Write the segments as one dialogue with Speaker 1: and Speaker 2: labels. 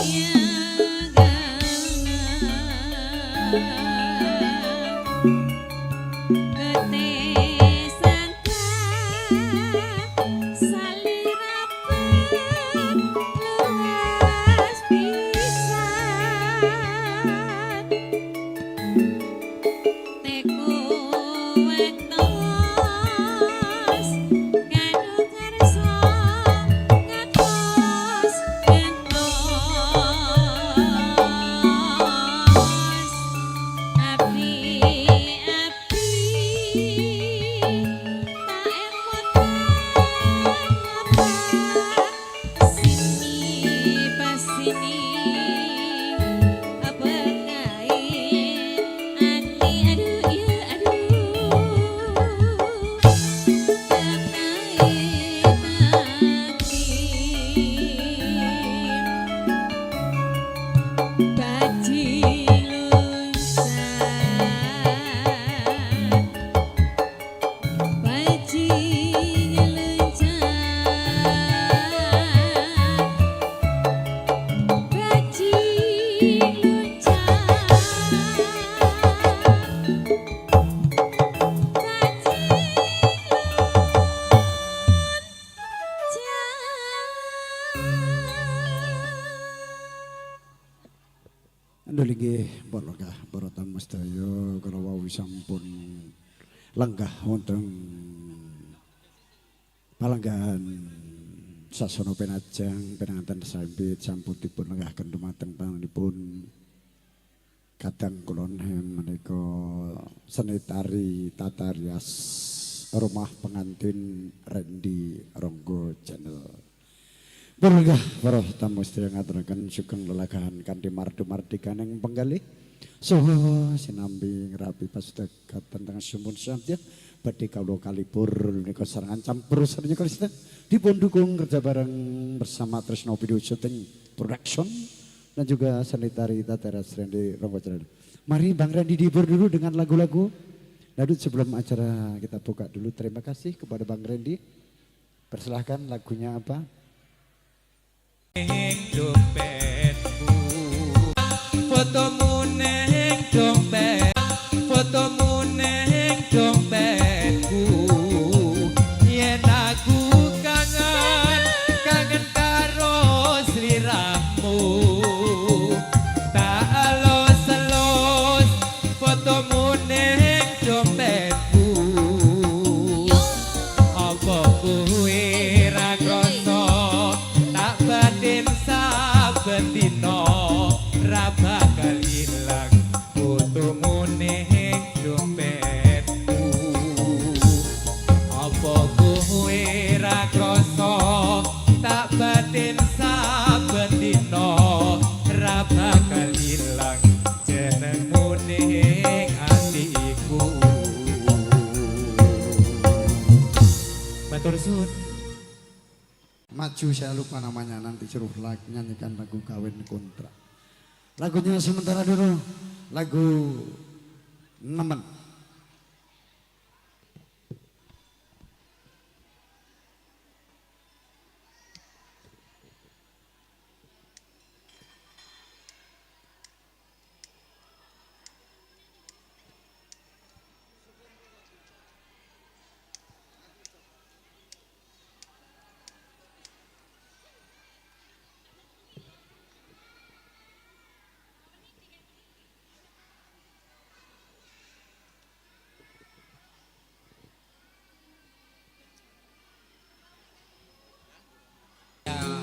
Speaker 1: Yeah. Nulingih barokah baratan mestaya kala wau sampun lenggah wonten palenggahan sasana penajang penanganten sambit sampun dipun lenggahaken dumateng panjenenganipun kadang kula menika seni tari tata rias rumah pengantin Randy Ronggo Channel. Berlegah para tamu sedaya ngaturaken sugeng lelagahan kanthi mardu-mardikan ing penggalih saha sinambi ngrapi pasedagat tentang sumun santia badhe kawula kalipur nika sarangan campur sareng Kristen dipun dukung kerja bareng bersama Tresno Video Shooting Production dan juga seni tari Tateras Randy Ronggo Channel. Mari Bang Randy dihibur dulu dengan lagu-lagu. Lalu sebelum acara kita buka dulu, terima kasih kepada Bang Randy. Persilahkan lagunya apa?
Speaker 2: Dompetku, fotomu neng dompet, fotomu neng dompetku. Yen aku kangen karo sliramu. Tak alos-alos fotomu neng dompetku. Apa kowe ra krasa tak batin saben dina ra bakal ilang fotomu ning dompetku. Apa kowe ra krasa tak batin saben dina ra bakal ilang jenengmu ning atiku. Matur suwun.
Speaker 1: Maju saya lupa namanya, nanti suruh nyanyikan lagu kawin kontrak. Lagunya sementara dulu, lagu Nemen.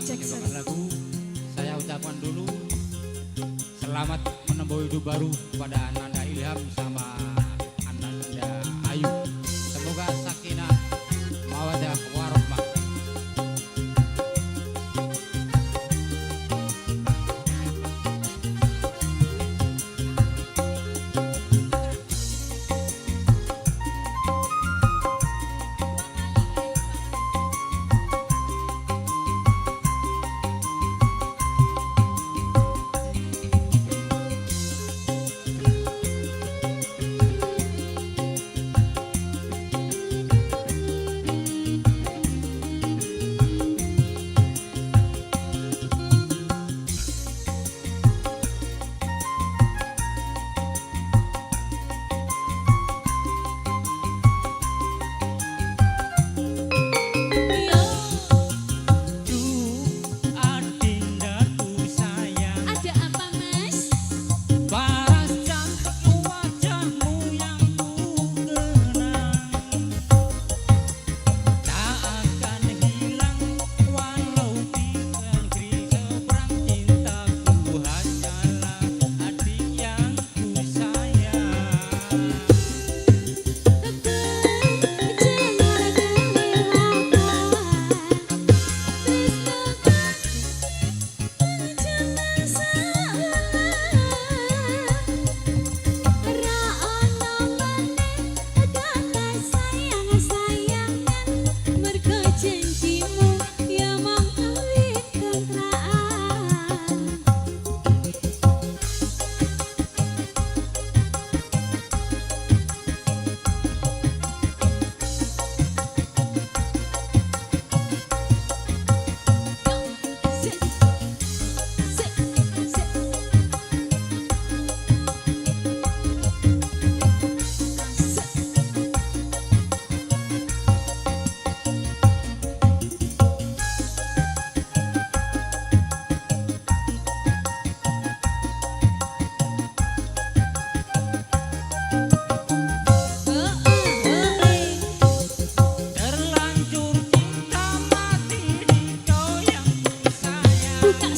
Speaker 3: Menyanyikan lagu, saya ucapkan dulu selamat menempuh hidup baru kepada Ananda Ilham sama Ananda Ayu. Semoga sakinah mawadah warahmah.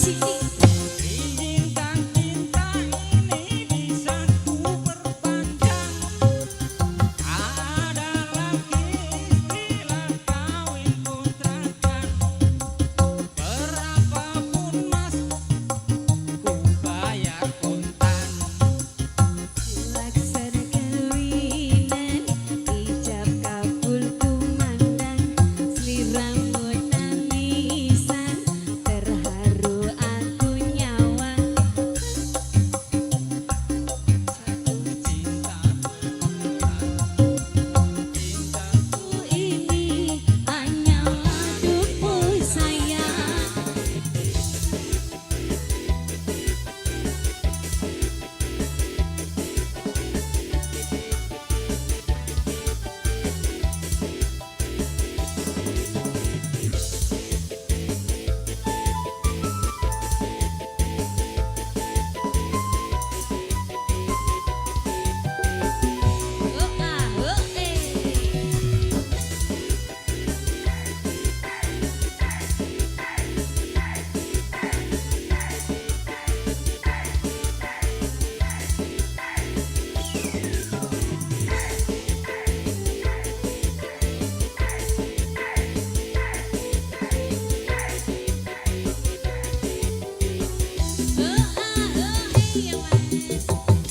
Speaker 3: Izinkan cinta ini bisa ku perpanjang. Tak ada lagi istilah kawin kontrakan. Berapapun mas ku bayar kontan.
Speaker 4: Laksana kawinan, ijab kabul kumandang, sliramu tangisan, terharu aku nyawa.
Speaker 3: Jatuh cinta beneran. Cintaku
Speaker 4: Ini hanyalah dupu sayang. Oh ah, oh ya mas.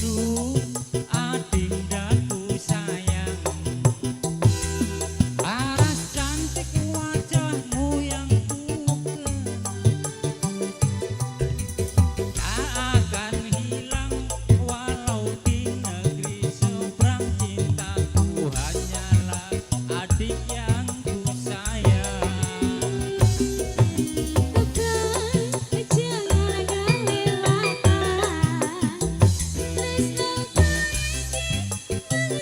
Speaker 3: Duh, adindaku sayang, paras cantik wajahmu yang ku kenang. Tak akan hilang walau di negeri seberang. Cintaku hanyalah adik yang ku sayang.
Speaker 4: Bukan jangan lelaka, tresno kaiki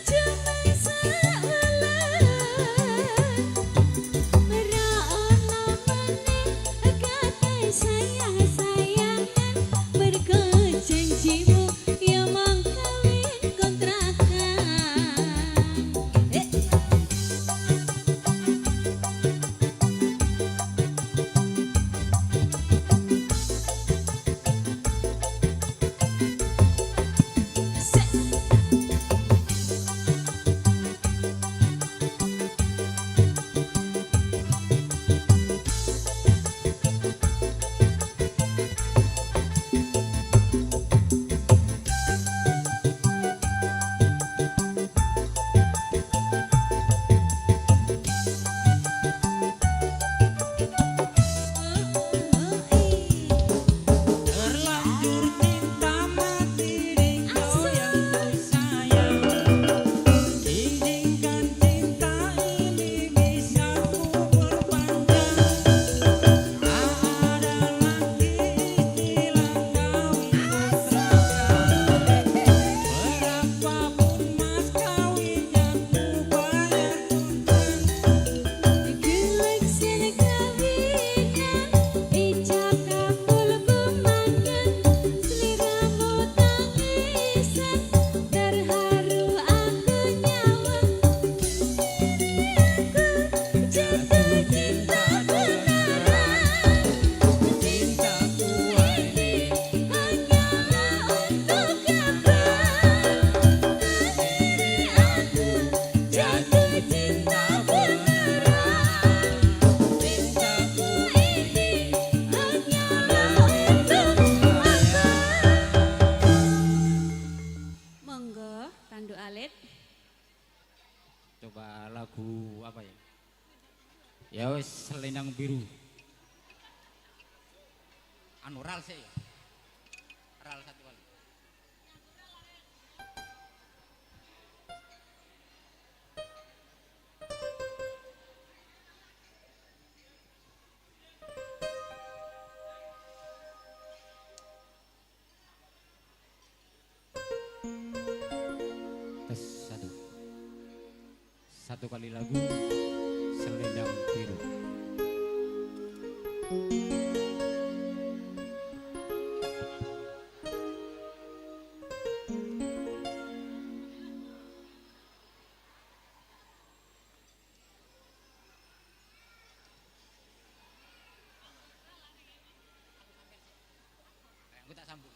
Speaker 4: cuma sawelan. Merono maneh kate sayang-sayangan, mergo janjimu ya mong kawin kontrakan.
Speaker 3: Terlanjur cinta mati rindu yang ku sayang. Izinkan cinta ini bisa ku perpanjang. Tak ada lagi istilah kawin kontrakan. Berapapun mas kawinnya ku bayar kontan.
Speaker 4: Gelaksana kawinan, ijab kabul kumandang, sliramu tangisan, terharu aku nyawa. Aku jatuh cinta beneran.
Speaker 3: Cintaku ini
Speaker 4: Hanyalah untuk kabar. Akhiri aku jatuh cinta beneran.
Speaker 3: cintaku
Speaker 4: Ini hanyalah untuk kabar. Monggo, Tandu Alit.
Speaker 3: coba lagu apa ya? Ya wis selendang biru. Anu ral sih ya. Ral satu kali. Tes satu. Satu kali lagu selendang biru.
Speaker 2: aku tak sambung.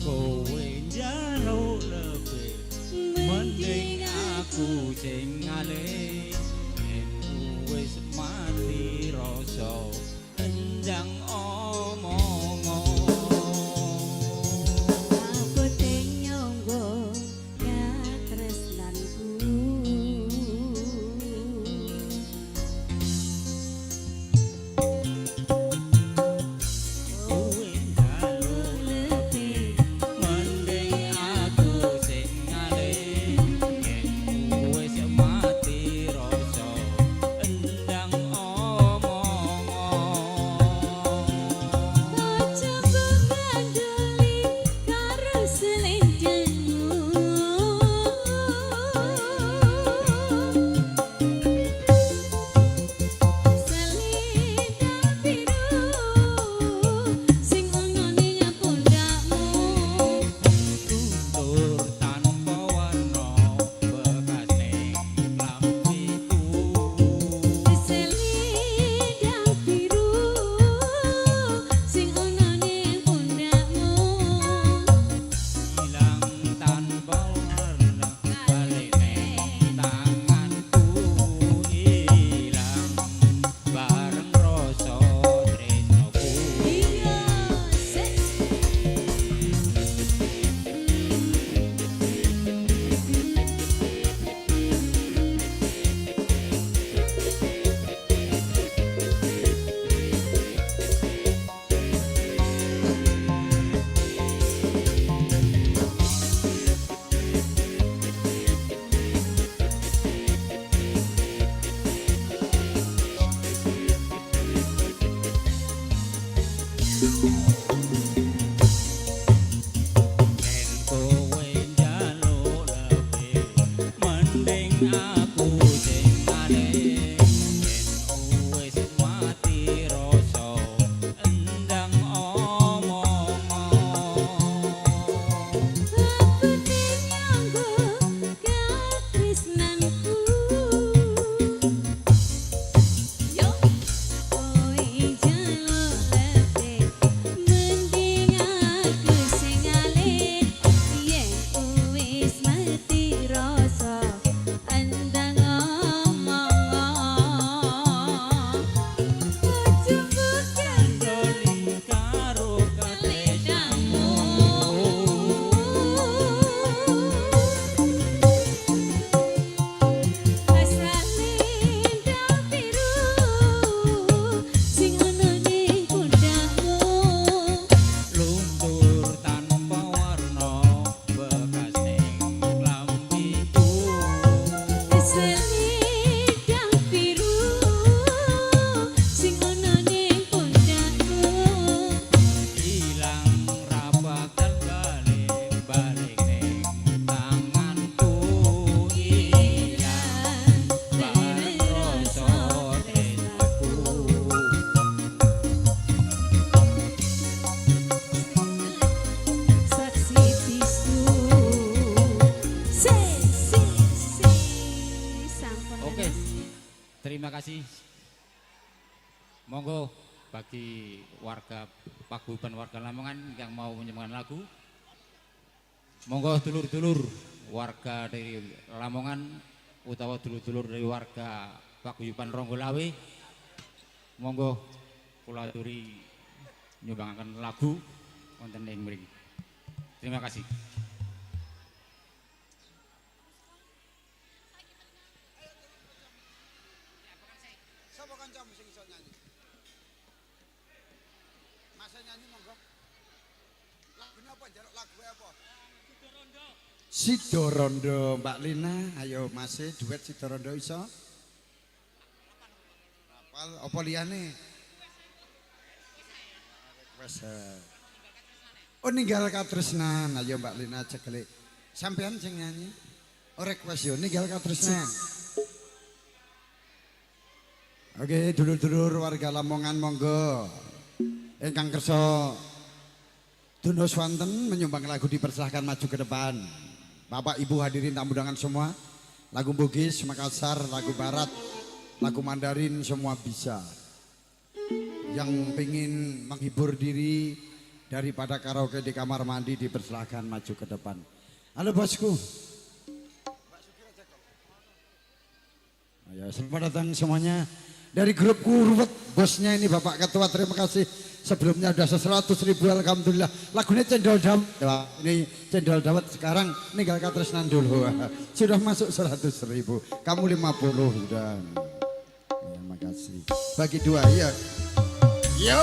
Speaker 3: Kowe njaluk lebih mending aku sing ngalih yen wis mati rasa endang omongo
Speaker 4: Aku teng nyonggo katresnanku
Speaker 3: kowe njaluk
Speaker 4: lebih
Speaker 3: mending aku sing ngalih yen wis mati rasa endang omongo
Speaker 4: Bojoku ngandeli karo selendangmu Selendang biru sing ana ning pundakmu
Speaker 3: Tur tanpa warna bekas ning lampiku
Speaker 4: Selendang biru sing ana ning pundakmu
Speaker 3: ilang tanpa warna balik ning tanganku ilang bareng rasa tresnoku
Speaker 4: Iya sik
Speaker 3: yen kowe njaluk lebih mending aku sing ngalih yen wis mati rasa endang omongo
Speaker 4: Aku teng nyanggo katresnanku Yo kowe njaluk lebih mending aku sing ngalih yen wis mati rasa endang omongo Bojoku
Speaker 3: Doli karo katresnamu
Speaker 4: Selendang biru sing ana ning pundakmu
Speaker 3: luntur tanpa warna bekas ning lampiku
Speaker 4: Selendang biru sing ana ning pundakmu
Speaker 3: ilang rapakan balik ning tanganku ilang bareng rasa tresnaku
Speaker 4: Saksi bisu Sampun
Speaker 2: Oke. Terima kasih. Monggo bagi warga paguyuban warga Lamongan yang mau menyembahkan lagu. Monggo dulur-dulur warga dari Lamongan utawa dulur-dulur dari warga paguyuban Ronggolawe. Monggo kula aturi nyumbangaken lagu wonten ing mriki. Terima kasih.
Speaker 5: Sapa kancamu sing iso nyanyi?
Speaker 1: Sidorondo Mbak Lina, ayo masih duet Sidorondo iso. Apa liyane? Request. Oh ninggal katresnan, ayo Mbak Lina cekelik. Sampean sing nyanyi. Oh request yo ninggal katresnan. Oke, dulur-dulur warga Lamongan monggo. Ingkang kersa Dono Swanten menyumbang lagu dipersilahkan maju ke depan. Bapak Ibu hadirin tamu undangan semua. Lagu Bugis, Makassar, lagu Barat, lagu Mandarin semua bisa. Yang pengen menghibur diri daripada karaoke di kamar mandi dipersilahkan maju ke depan. Halo bosku. Ayo selamat datang semuanya. Dari grup Kurwet, bosnya ini Bapak Ketua, terima kasih. Sebelumnya sudah 100.000 alhamdulillah. Lagunya Cendol Dawet. Ini Cendol Dawet sekarang ninggal katresnan dulu. Sudah masuk 100.000. Kamu 50 sudah. Terima kasih. Bagi dua ya. Yo.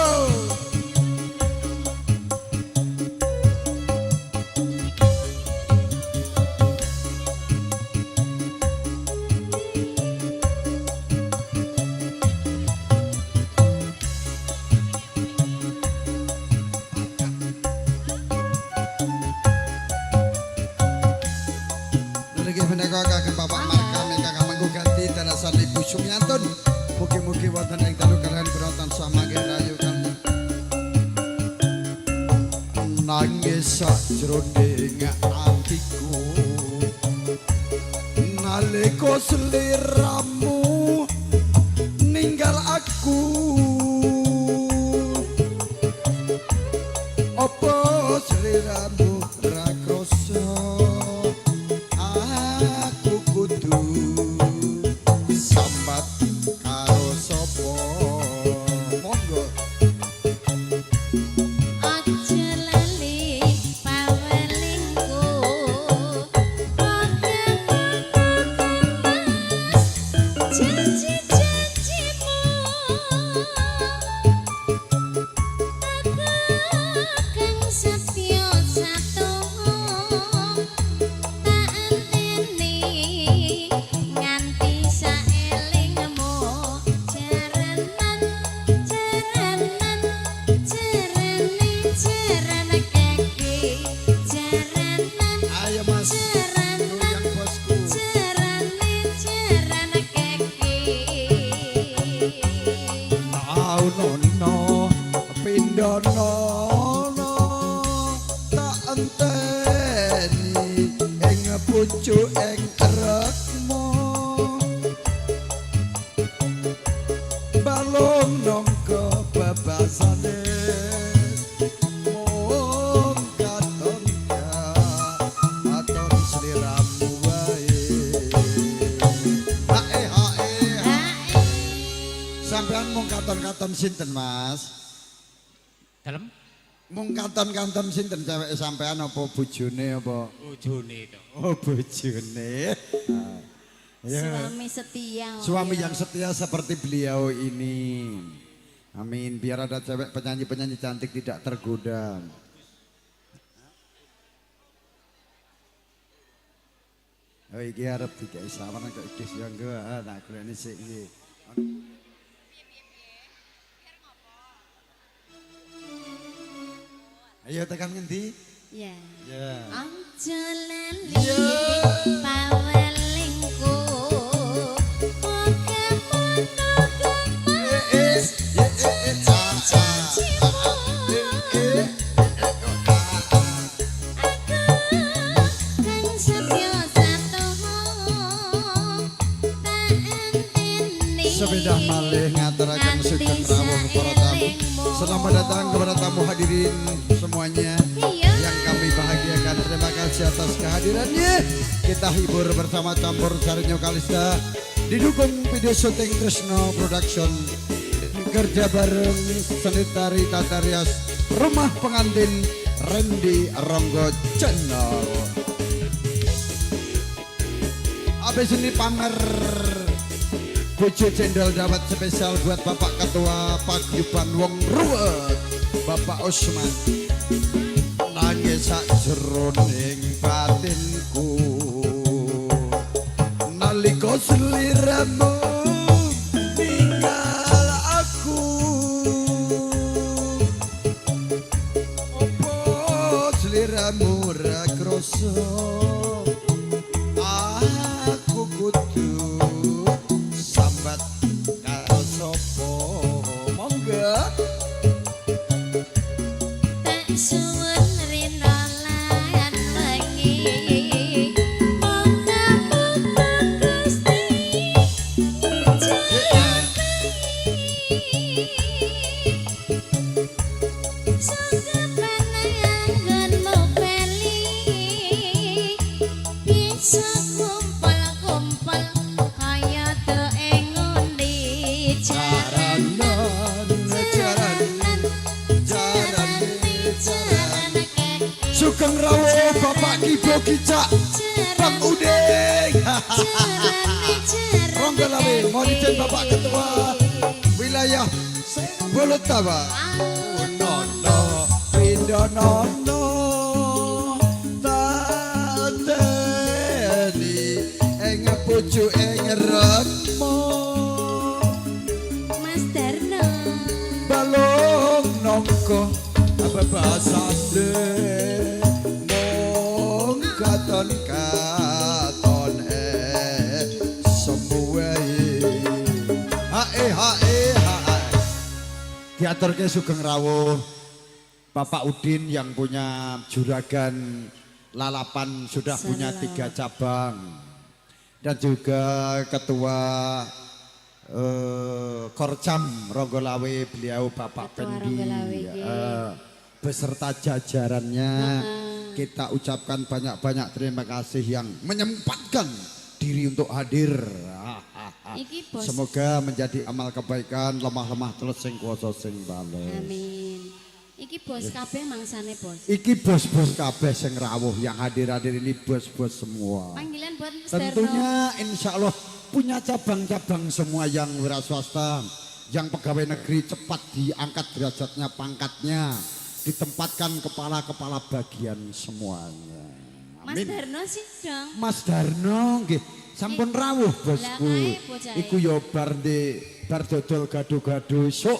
Speaker 1: Kagem Bapak Marka Meka manggo ganti danasan Ibu Sumiantun. Mugi-mugi wonten ing dalu kalian berontan samangke rayu kan. Nangis sajroning atiku. Nalika sliramu ninggal aku. Apa sliramu ra krasa? Sambat karo sapa monggo
Speaker 4: Aja lali pawelingku janji-janjimu kang setya satoho tak anteni nganti saelingmu jaranan keki jaranan
Speaker 1: ayo mas yang bosku
Speaker 4: jaran keki
Speaker 1: tau nono pindono tak enteni ing pucuk ing rekmu balung nongko babasane mung katonka aton sliramu wae hae sampean mung katon-katon sinten Mas?
Speaker 2: Dalem
Speaker 1: Mung katon-katon sinten cewek sampean apa bojone apa?
Speaker 2: ujune to.
Speaker 1: Oh bojone. Ya.
Speaker 4: suami setia
Speaker 1: Suami yang setia seperti beliau ini. Amin. Biar ada cewek penyanyi-penyanyi cantik tidak tergoda. Oh iki arep dikai sawan kok iki yo nggo. Nah kulene sik iki. Ayo tekan ngendi?
Speaker 4: ya
Speaker 1: Ya.
Speaker 4: aja lali pawelingku oke monogamas janjimu kang setya satoho tak anteni
Speaker 1: Sepeda malih ngaturaken sugeng rawuh para tamu. Selamat datang kepada tamu hadirin semuanya yang kami bahagiakan. Terima kasih atas kehadirannya. Kita hibur bersama campur Sarinyo Kalista. Didukung video syuting Tresno Production. Kerja bareng seni tari tata rias rumah pengantin Randy Ronggo Channel. Habis ini pamer Bojo Cendol Dawet spesial buat Bapak Ketua Paguyuban Wong Ruwet, Bapak Osman. Nangis sak jeroning batinku nalika sliramu ninggal aku opo sliramu ra krasa aku kudu sambat karo sapa monggo
Speaker 4: tak suwun rina lan wengi moga-moga Gusti saka pananggonmu bali bisa kumpul-kumpul kaya ing ngondi
Speaker 1: Sugeng rawuh Bapak Kibo Kicak Bang Uding Ronggo Lawe mohon izin Bapak Ketua wilayah Bolotaba Nono Pindonono Tadeni ing pucuk ing remo
Speaker 4: Mas Darno
Speaker 1: balong nongko apa bahasa mong katon semua hae diaturke Sugeng rawuh Bapak Udin yang punya juragan lalapan sudah punya 3 cabang dan juga ketua Korcam Ronggolawe beliau Bapak
Speaker 4: Ketua
Speaker 1: Pendi
Speaker 4: Ronggolawe,
Speaker 1: beserta jajarannya kita ucapkan banyak-banyak terima kasih yang menyempatkan diri untuk hadir.
Speaker 4: Iki bos.
Speaker 1: Semoga menjadi amal kebaikan lemah-lemah terus sing kuasa sing bales.
Speaker 4: Amin. Iki bos kabeh mangsane bos.
Speaker 1: Iki bos-bos kabeh sing rawuh yang hadir-hadir ini bos-bos semua.
Speaker 4: Panggilan buat Mas
Speaker 1: Tentunya insya Allah punya cabang-cabang semua yang wira swasta, yang pegawai negeri cepat diangkat derajatnya, pangkatnya, ditempatkan kepala-kepala bagian semuanya.
Speaker 4: Mas
Speaker 1: Amin.
Speaker 4: Darno sih dong.
Speaker 1: Mas Darno nggih sampun rawuh bosku.
Speaker 4: Lah, kae bocah.
Speaker 1: Iku yo bar dodol gado-gado esuk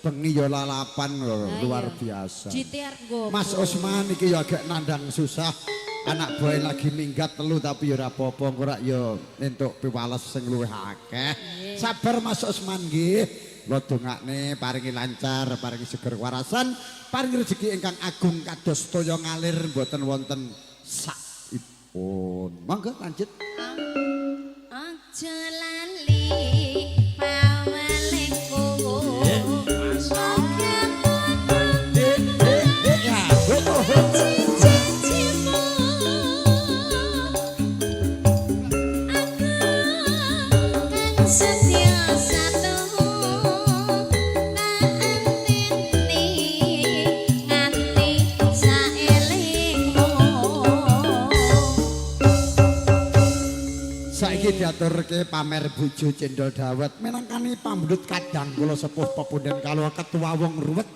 Speaker 1: bengi yo lalapan lho, luar biasa.
Speaker 4: GTR go.
Speaker 1: Mas Osman iki yo agak nandang susah. Anak boy lagi minggat telu tapi yo ora apa-apa engko rak yo entuk piwales sing luwih akeh. Sabar Mas Osman nggih. Kula dongakne paringi lancar, paringi seger warasan, paringi rezeki ingkang agung kados toya ngalir mboten wonten sakipun. Monggo lanjut.
Speaker 4: Aja lali pawelengku. Cincimu aku kan setia satu nganti saelingmu.
Speaker 1: Saiki diaturke pamer bojo cendol dawet menangkani pambudut kadang kula sepuh pepunden kala ketua wong ruwet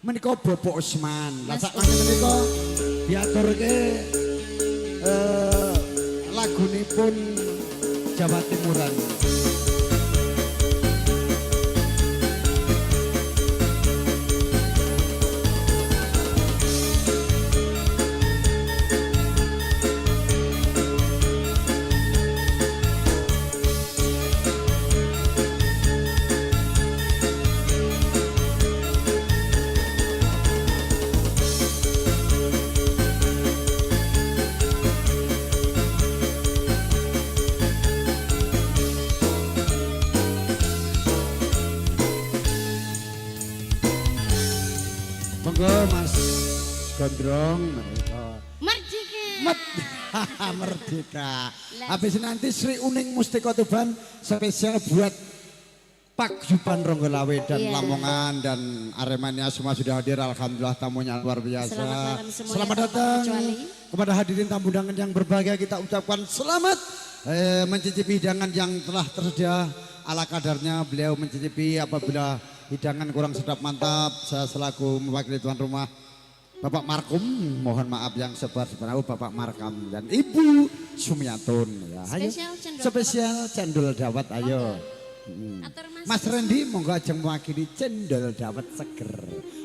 Speaker 1: menika Bapak Usman. Lah sak menika diaturke lagunipun Jawa Timuran. Monggo Mas Gondrong mereka.
Speaker 4: Merdeka.
Speaker 1: Merdeka. Habis nanti Sri Uning Mustika Tuban spesial buat Pak Yuban Ronggolawe dan
Speaker 4: Iya.
Speaker 1: Lamongan dan Aremania semua sudah hadir. Alhamdulillah tamunya luar biasa.
Speaker 4: Selamat malam semuanya,
Speaker 1: Selamat
Speaker 4: tanpa
Speaker 1: datang
Speaker 4: terkecuali.
Speaker 1: kepada hadirin tamu undangan yang berbahagia. Kita ucapkan selamat mencicipi hidangan yang telah tersedia ala kadarnya. Beliau mencicipi apabila hidangan kurang sedap mantap. Saya selaku mewakili tuan rumah Bapak Markum, mohon maaf yang sebar-sebarau Bapak Markam dan Ibu Sumiatun ya. Ayo. Spesial cendol dawet ayo.
Speaker 4: Atur
Speaker 1: Mas Randy monggo aja mewakili cendol dawet seger.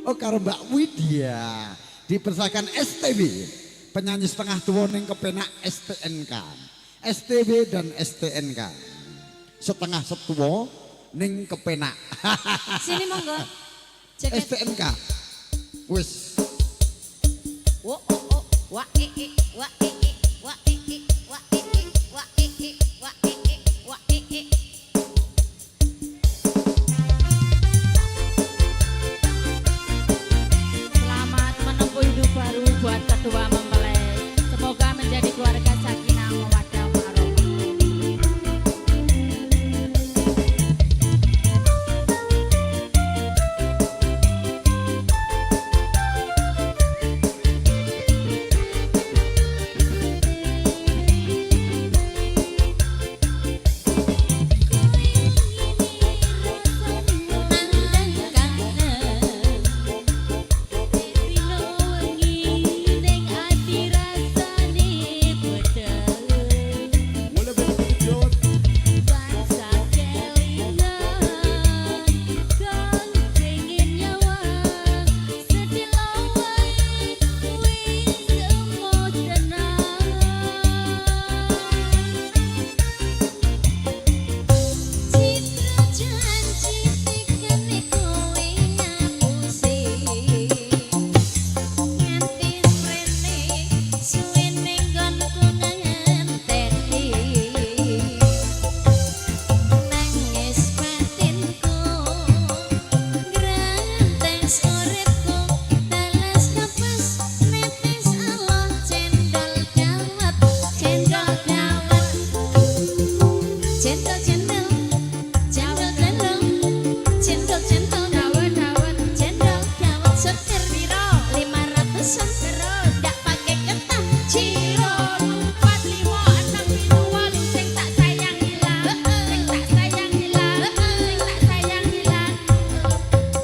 Speaker 1: Oh karo Mbak Widya dipersilakan STB penyanyi setengah tua ning kepenak STNK. STB dan STNK. Setengah setua ning kepenak.
Speaker 4: Sini monggo.
Speaker 1: STNK. Wis.
Speaker 4: Wo oh wa wa wa wa Selamat menempuh hidup baru buat kedua mempelai. Semoga menjadi keluarga sakinah mawaddah warahmah.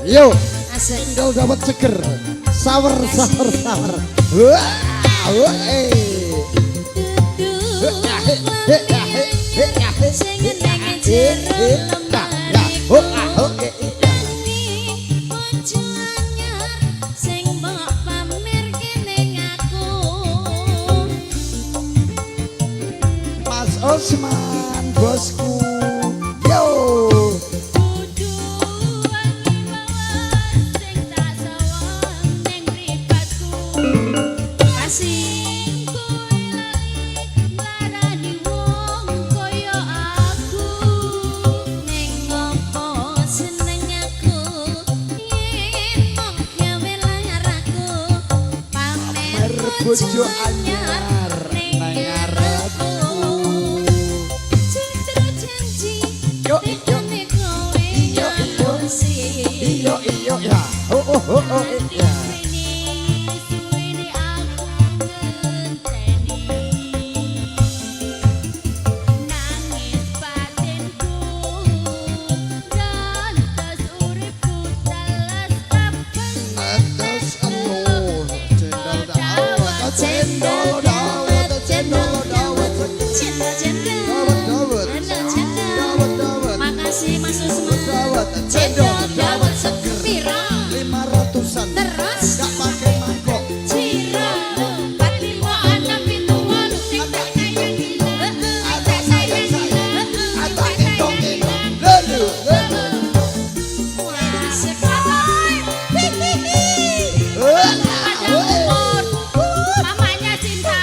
Speaker 1: Yo, cendol dawet seger, sawer. Wah, Mas Osman bosku. Yo. Bojo anyar nang ngarepku. Yo ya. Oh ya.
Speaker 4: Makasih Mas Usman. Cendol dawet seger.
Speaker 1: 500-an.
Speaker 4: Terus
Speaker 1: Gak pakai mangkok.
Speaker 4: Ciro 4567 sing tak sayang gila. Tak sayang gila.
Speaker 1: Atak endong. Lelu.
Speaker 4: Wah, sekarang. Ada umur. Mamanya Cinta.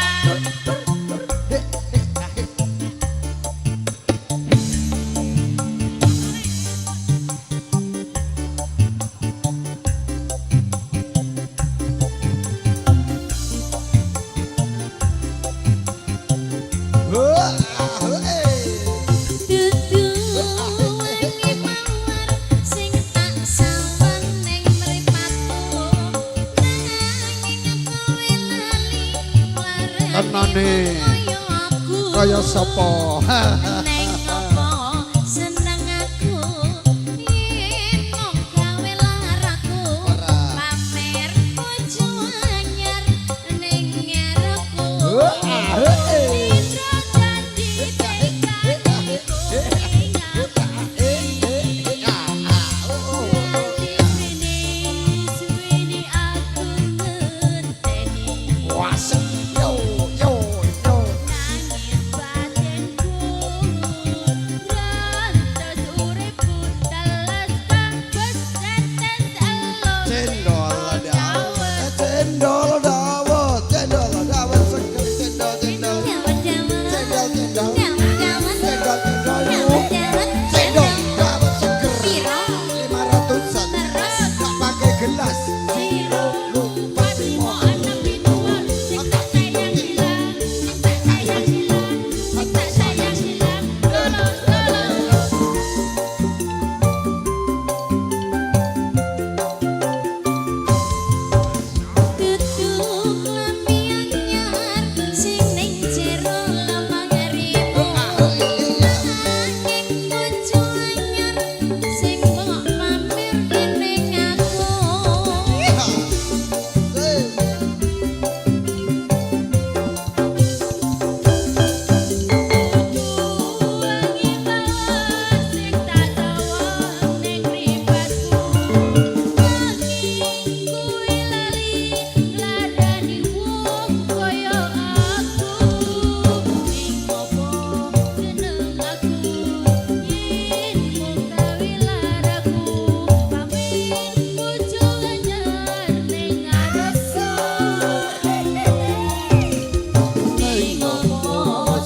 Speaker 1: Tenane kaya sapa?
Speaker 4: Neng apa seneng aku yen mung gawe laraku pamer bojo
Speaker 1: cendol dawet, cendol dawet, cendol dawet seger, cendol cendol, cendol cendol, cendol cendol, cendol dawet seger, 500-an, gak pakai gelas.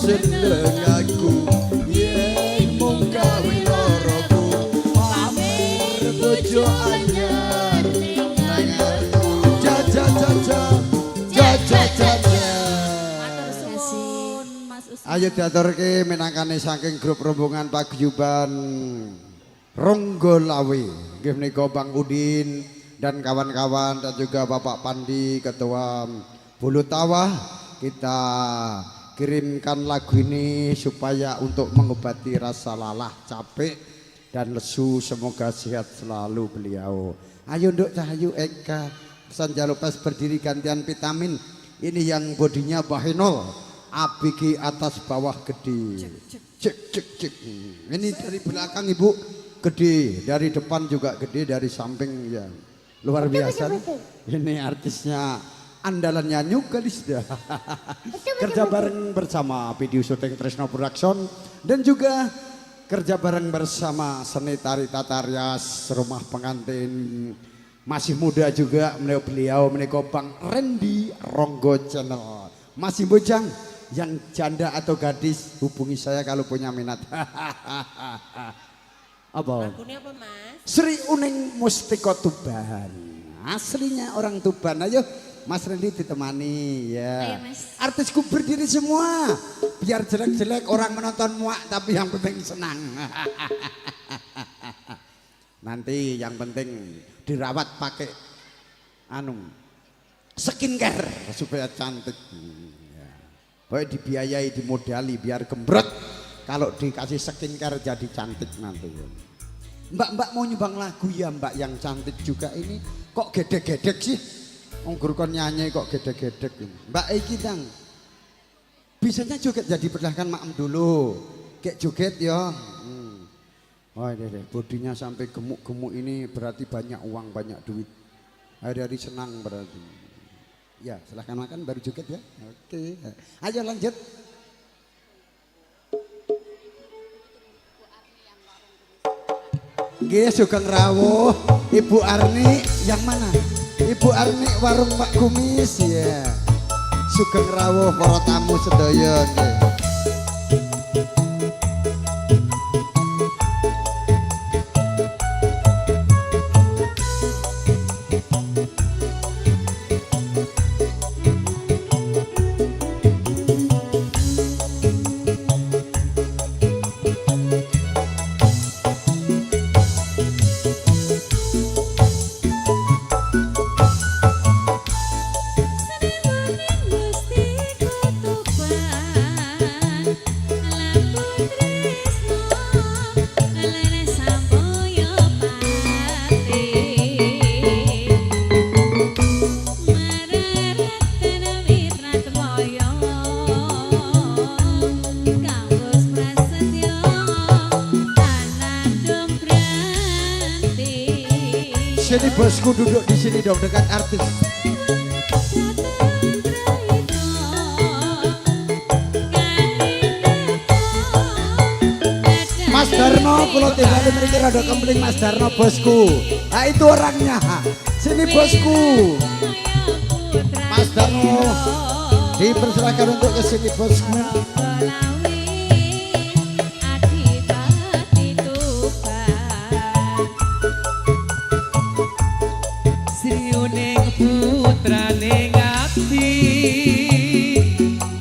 Speaker 1: Seneng aku yen mung gawe loroku pamer bojo anyar nang aku jaja jaja jaja jaja. Ayo diaturke minangkane saking grup rombongan paguyuban Ronggolawe nggih menika Bang Udin dan kawan-kawan dan juga Bapak Pandi Ketua Bulutawah, kita kirimkan lagu ini supaya untuk mengobati rasa lelah, capek dan lesu. Semoga sehat selalu beliau. Ayo Nduk Cahayu Eka Sanjalopes berdiri gantian vitamin. Ini yang bodinya bahenol, ABG atas bawah gede. Cek cek cek. Ini dari belakang Ibu gede, dari depan juga gede, dari samping ya luar biasa. Ini artisnya andalannya Nyukelisda. Kerja bareng bersama video syuting Tresno Production dan juga kerja bareng bersama seni tari Tatarias rumah pengantin masih muda juga beliau menika Bang Randy Ronggo Channel. Masih bujang, yang janda atau gadis hubungi saya kalau punya minat. Apa?
Speaker 3: Lagunya apa Mas?
Speaker 1: Sri Uning Mustiko Tuban. Aslinya orang Tuban. Ayo Mas Randy ditemani ya.
Speaker 4: Ayo, Mas.
Speaker 1: Artisku berdiri semua. Biar jelek-jelek orang menonton muak tapi yang penting senang. Nanti yang penting dirawat pakai skincare supaya cantik. Ya. Baik dibiayai, dimodali biar gembrot. Kalau dikasih skincare jadi cantik nanti. Mbak mau nyumbang lagu ya Mbak yang cantik juga ini. Kok gedek-gedek sih? Onggur kon nyanyi kok gedek-gedek. Mbak Eki Tang. Bisanya joget jadi perlahan maem dulu. Kayak joget ya. Oh deh, bodinya sampai gemuk-gemuk ini berarti banyak uang, banyak duit. Hari-hari senang berarti. Ya, silahkan makan baru joget ya. Oke. Ayo lanjut. Nggih Sugeng Rawuh, Ibu Arni yang mana? Ibu Arni warung Pak Kumis ya. Sugeng Rawuh para tamu sedaya nggih. Sini bosku duduk di sini dong dekat artis. Mas Darno, kalau tidak mriki rada kempling Mas Darno bosku. Ah itu orangnya. Sini bosku. Mas Darno dipersilakan untuk kesini bosku.
Speaker 3: Sriuning putrane ngabdi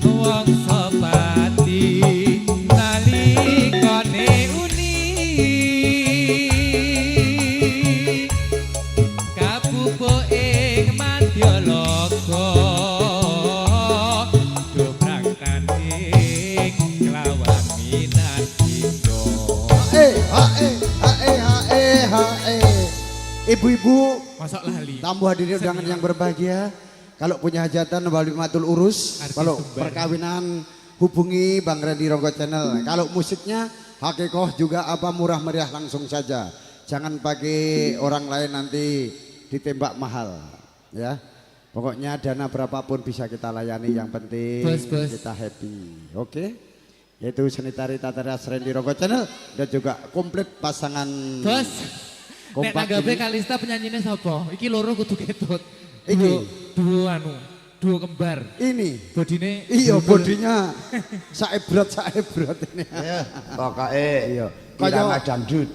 Speaker 3: wong sopati nalikane uni kapupo ing Madyalaga dobrang tanding kelawan minangkita
Speaker 1: Ibu-ibu,
Speaker 2: Masuk lali.
Speaker 1: tamu hadirin undangan yang berbahagia. Kalau punya hajatan walimatul urus,
Speaker 2: Artis
Speaker 1: kalau
Speaker 2: kembar.
Speaker 1: perkawinan hubungi Bang Randy Ronggo Channel. Kalau musiknya hakikoh juga apa murah meriah langsung saja. Jangan pakai orang lain nanti ditembak mahal, ya. Pokoknya dana berapapun bisa kita layani, yang penting
Speaker 2: Bos.
Speaker 1: kita happy. Oke? Yaitu Senitari Tataras Randy Ronggo Channel dan juga komplit pasangan
Speaker 2: Bos. Nek
Speaker 1: kompak
Speaker 2: nanggape
Speaker 1: ini.
Speaker 2: Kalista penyanyine sapa? Iki loro kudu ketut.
Speaker 1: Iki?
Speaker 2: Duo kembar.
Speaker 1: Ini.
Speaker 2: Bodine
Speaker 1: Iya bodinya saebrot ini.
Speaker 5: Ya, pokoknya
Speaker 1: Iya.
Speaker 5: irama dangdut.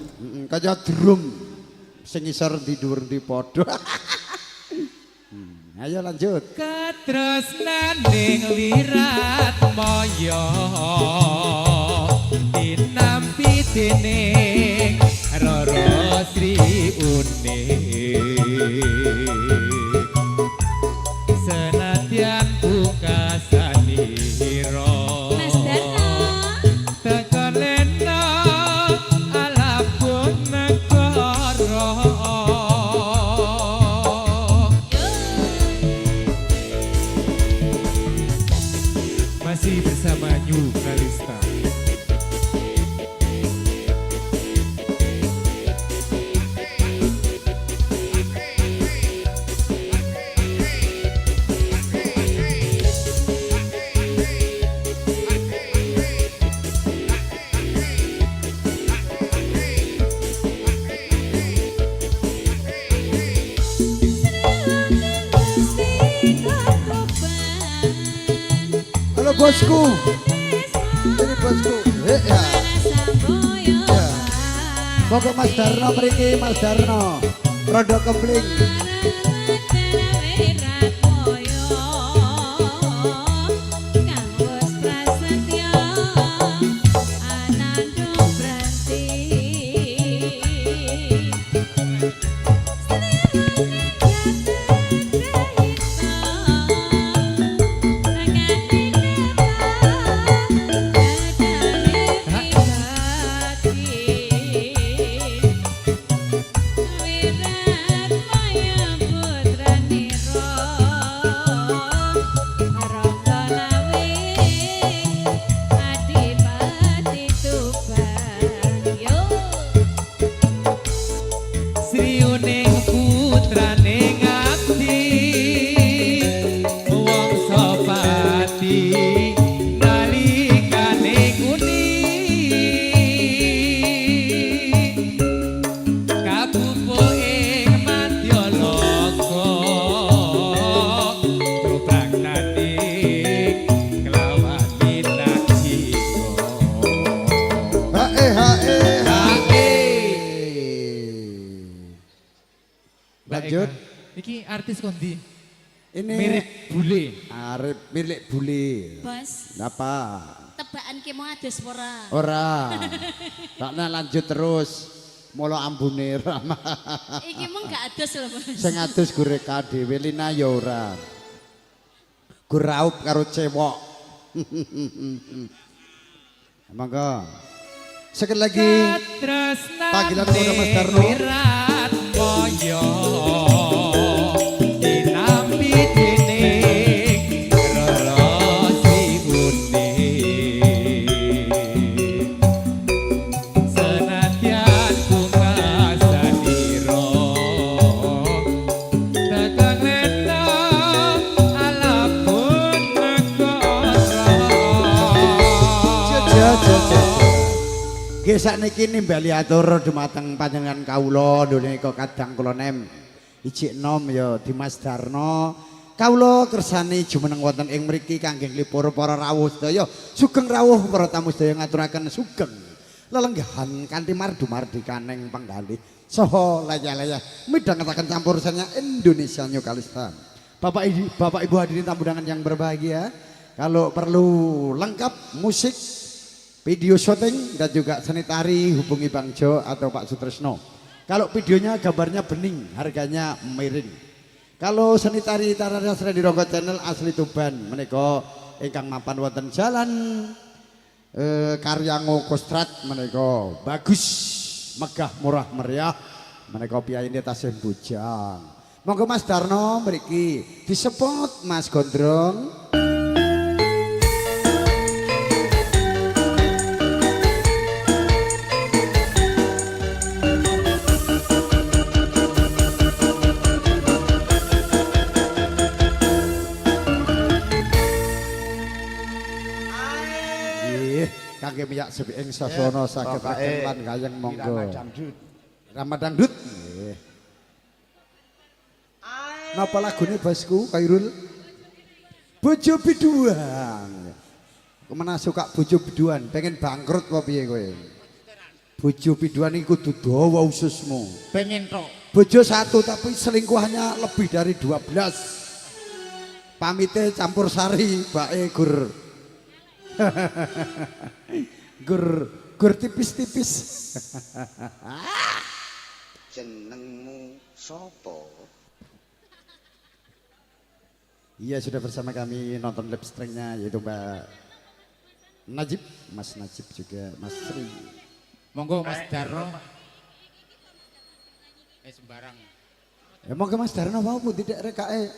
Speaker 1: Kaya drum sing isor di dhuwur di padha. Ayo lanjut.
Speaker 3: katresnaning wirat moyo dinampi dening Roro Sri senadyan pungkasanira
Speaker 4: Mas Darno.
Speaker 3: tekalena alapun negara masih bersama New Kalista.
Speaker 1: Halo bosku. Ini bosku. Ya. Pokok Mas Darno mriki Mas Darno. Rodo kempling.
Speaker 3: Sriuning putrane ngabdi wong sopati nalikane uni kapupo ing Madyalaga dobrang tanding kelawan minangkita
Speaker 1: Lanjut.
Speaker 2: Iki artis kondi.
Speaker 1: Ini
Speaker 2: Mirip bule.
Speaker 1: Arif milik bule.
Speaker 4: Bos,
Speaker 1: Apa?
Speaker 4: tebakan ki mau adus ora?
Speaker 1: Ora. Takna lanjut terus. Molo ambune Rama.
Speaker 4: Iki mung gak adus lho, Bos.
Speaker 1: Sing adus gureka dhewe Lina ya ora. Guraup karo cewek. Monggo. Sekali lagi panggilan kepada Mas Darno.
Speaker 3: Wirat moyo dinampi dening Roro Sri senadyan pungkasanira tekalena alapun negara
Speaker 1: Nggih sakniki nimbali atur dumateng panjenengan kawula ndonika kadang kula nem ijik nom ya Dimas Darno. Kawula kersani jumeneng wonten ing mriki kangge nglipur para rawuh sedaya. Sugeng rawuh para tamu sedaya ngaturaken sugeng lelenggahan kanthi mardu-mardikaning penggalih saha layah-layah midhangetaken campursanya Indonesia New Kalista. Bapak Ibu hadirin tamu undangan yang berbahagia, kalau perlu lengkap musik, video syuting dan juga seni tari hubungi Bang Jo atau Pak Sutresno. Kalau videonya gambarnya bening, harganya miring. Kalau seni tari Tarasra di Ronggo Channel asli Tuban menika ingkang mapan wonten jalan Karyango Kostrat menika bagus, megah, murah meriah menika piyayine tasih bujang. Monggo Mas Darno mriki disepot Mas Gondrong. Kangge miyak sepi ing sasana saged reken lan kayeng monggo. Rama dangdut. Nggih. Napa lagune Bosku Khairul? Bojo biduan. Kemana suka bojo biduan? Pengen bangkrut apa piye kowe? Bojo biduan iku kudu dawa ususmu.
Speaker 2: Pengen tok.
Speaker 1: Bojo satu tapi selingkuhannya lebih dari 12. Pamite campur sari, bake gur. gur tipis-tipis.
Speaker 5: Jenengmu sapa?
Speaker 1: Iya, sudah bersama kami nonton lip stringnya yaitu Mbak Najib, Mas Najib juga Mas Sri.
Speaker 2: Monggo Mas Darno. Sembarang.
Speaker 1: Ya monggo Mas Darno mau tidak rekae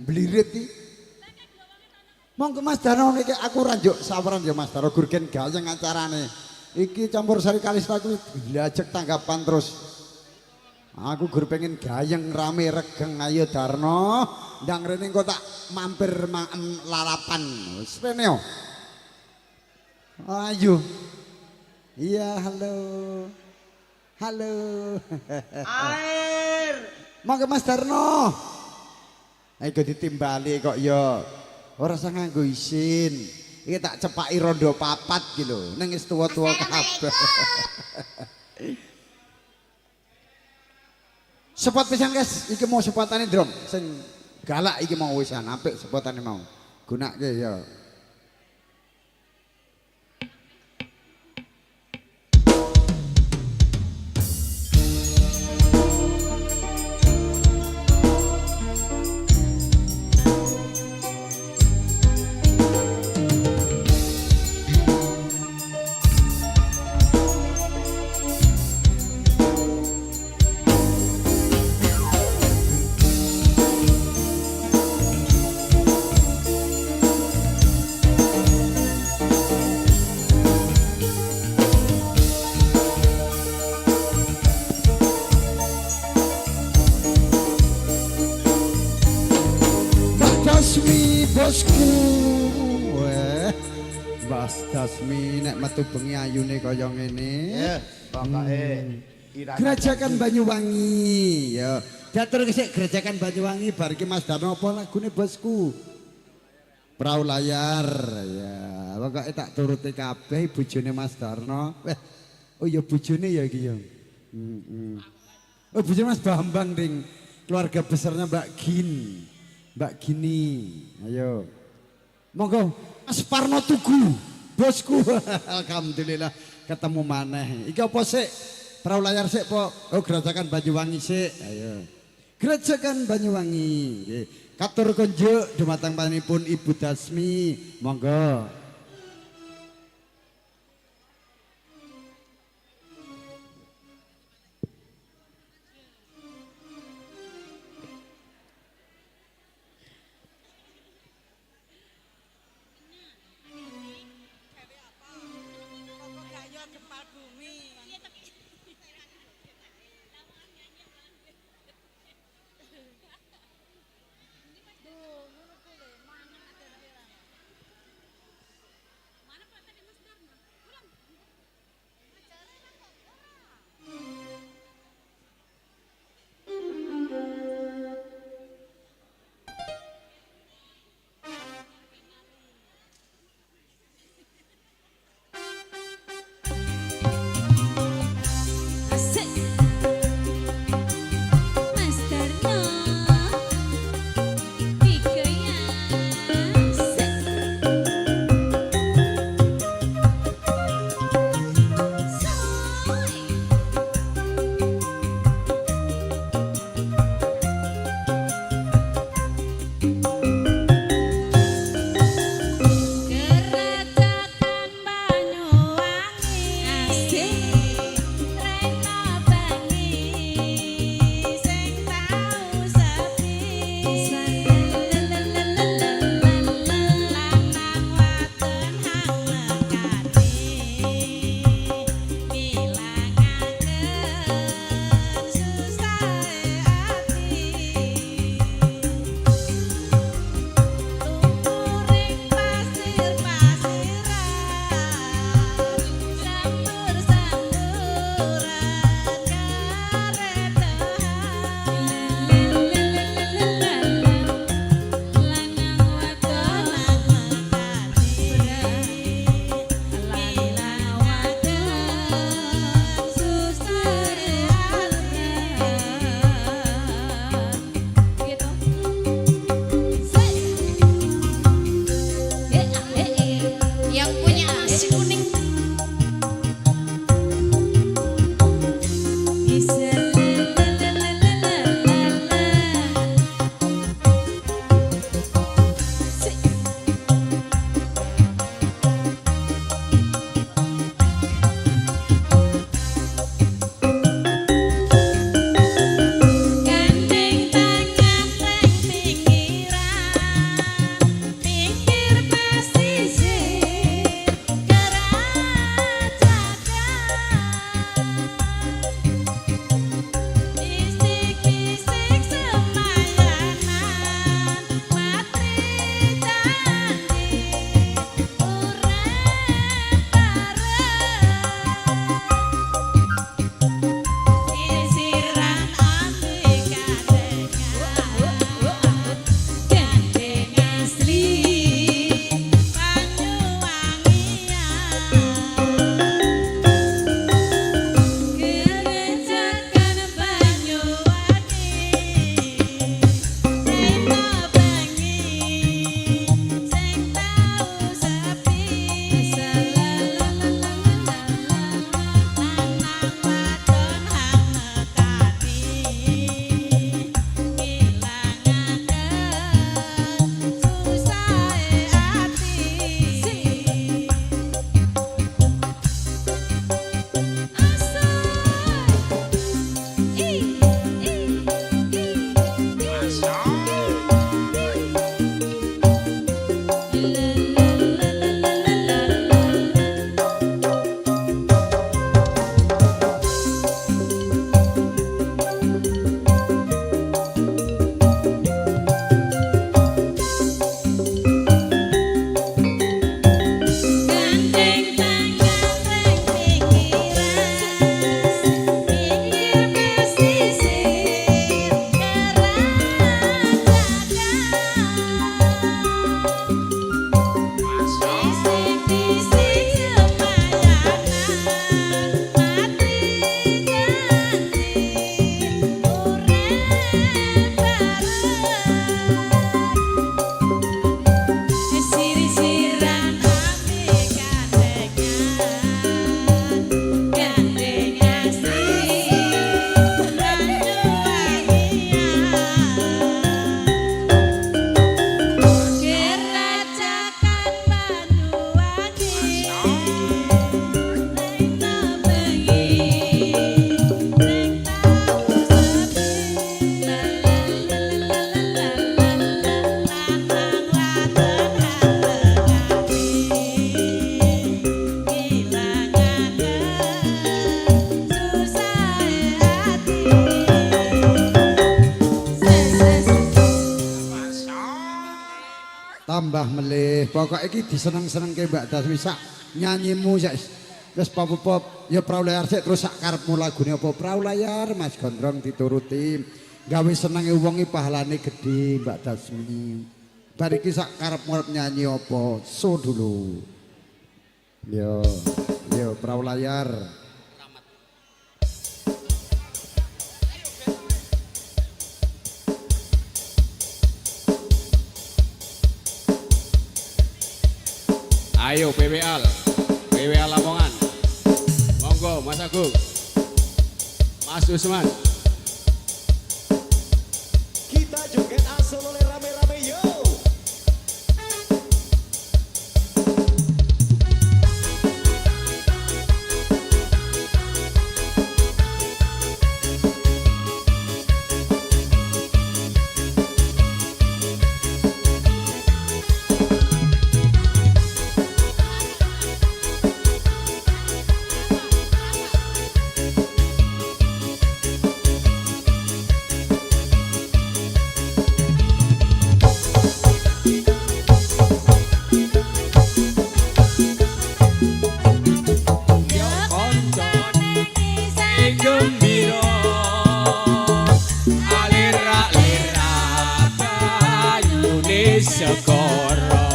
Speaker 1: blirit iki. Monggo Mas Darno niki aku ranjuk saweran ya Mas Darno gurgen gayeng acarane. Iki campur sari Kalista kuwi dilajek tanggapan terus. Aku gur pengen gayeng rame regeng ayo Darno. Ndang rene engko tak mampir lalapan. Wis rene yo. Ayo. Iya, halo. Halo.
Speaker 3: Air.
Speaker 1: Monggo Mas Darno. Ayo ditimbali kok yo. Ora usah nganggo isin. Iki tak cepaki rondo 4 ki lho. Ning wis tuwa-tuwa kabeh. Sepot pisan guys, iki mau sepotane drum. Sing galak iki mau wisan, apik sepotane mau. Gunake ya. Bosku, Mbak Dasmi nek metu bengi ayune kaya ngene.
Speaker 5: Nggih, pokoke
Speaker 1: Gerajakan Banyuwangi, ya. Diatur kesik Gerajakan Banyuwangi bar iki Mas Darno apa lagune Bosku? Perahu layar, ya. Pokoke tak turuti kabeh bojone Mas Darno. Oh ya bojone ya iki ya. Oh bojone Mas Bambang ding. Keluarga besarnya Mbak Gin. Mbak Gini, ayo. Monggo Mas Parno Tugu, Bosku. Alhamdulillah ketemu maneh. Iki apa sik? Perahu layar sik po? Oh Gerajakan Banyuwangi sik. Ayo. Gerajakan Banyuwangi. Nggih. Katur konjuk dumateng panjenenganipun Ibu Dasmi. Monggo. tambah melih. Pokok iki diseneng-senengke Mbak Dasmi sak nyanyimu sak wis pop-pop ya praulayar sik terus sak karepmu lagune apa praulayar Mas Gondrong dituruti. Gawe senenge wong iki pahalane gedhe Mbak Dasmi. Bar iki sak karepmu nyanyi apa? So dulu. Yo praulayar.
Speaker 6: Ayo PWL Lamongan. Monggo Mas Agung, Mas Usman.
Speaker 7: Kita joget asal oleh rame-rame yo.
Speaker 6: Segoro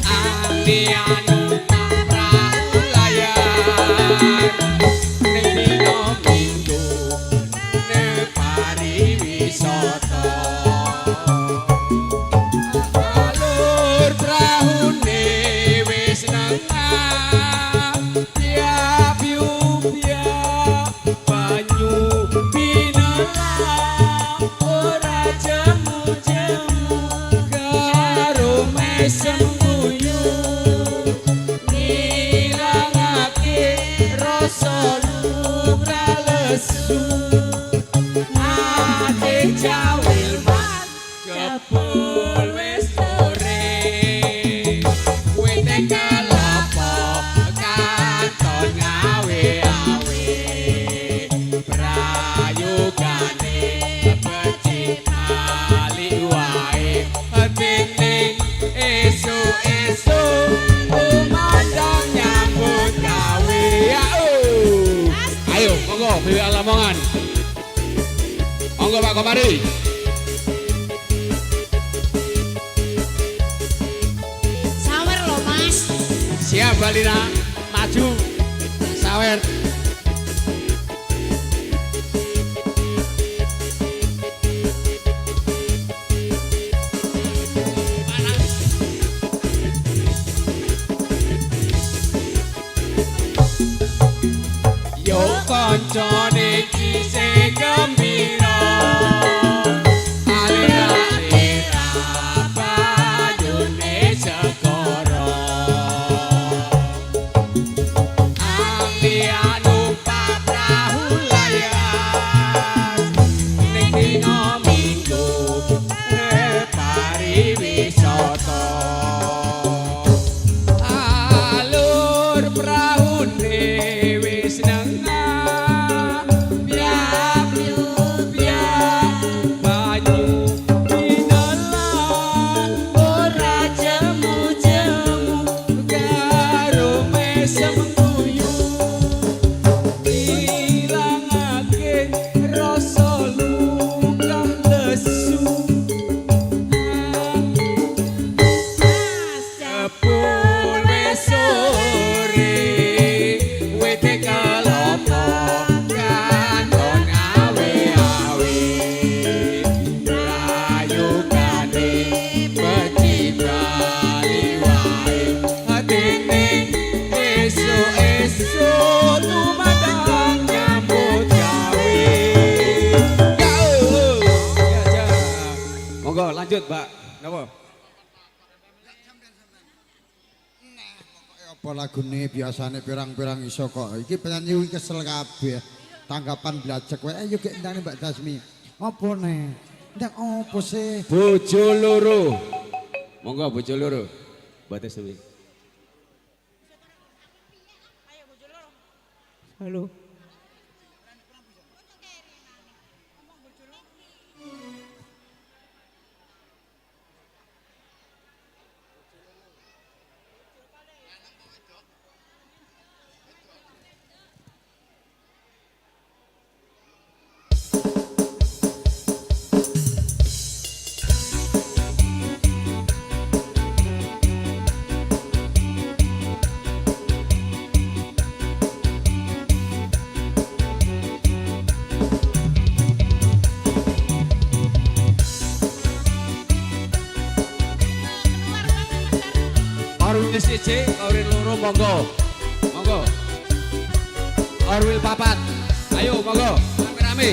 Speaker 6: Alianu perahu layar ning dina Minggu ne pariwisata alur prahune wis nengah tiap yubyak banyu binelang ora jemu-jemu karo sembuyu ngilangake rasa lumrah lesu ate jawil man kepul wis sore wete kelapa katon ngawe-awe prayogane becik wae ning esuk-esuk umandang nyambut gawe. Ayo monggo PWL Lamongan. Monggo Pak Komari.
Speaker 4: Sawer lho Mas.
Speaker 6: Siap Balina, maju. Sawer. Yo koncone kise gembira alira-alira banyune segara ambianu perahu layar ning dina Minggu pariwisata alur prahune wis nengah biak banyu binelang ora jemu-jemu karo mesem guyu ilangake rasa lumrah lesu kepul wis sore wete kelapa katon ngawe-awe prayogane becibali wae ning esuk-esuk tumandang nyambut gawe. Monggo lanjut Mbak. Napa?
Speaker 1: Apa lagune biasane pirang-pirang iso kok. Iki penyanyi iki kesel kabeh. Tanggapan blajek wae ayo gek ndane Mbak Dasmi. Apa ne? Ndak opo sih?
Speaker 6: Bojo loro. Monggo bojo loro. Mbak Dasmi.
Speaker 3: Halo.
Speaker 6: siji, Orwil loro monggo. Monggo. Orwil papat. Ayo monggo, rame-rame.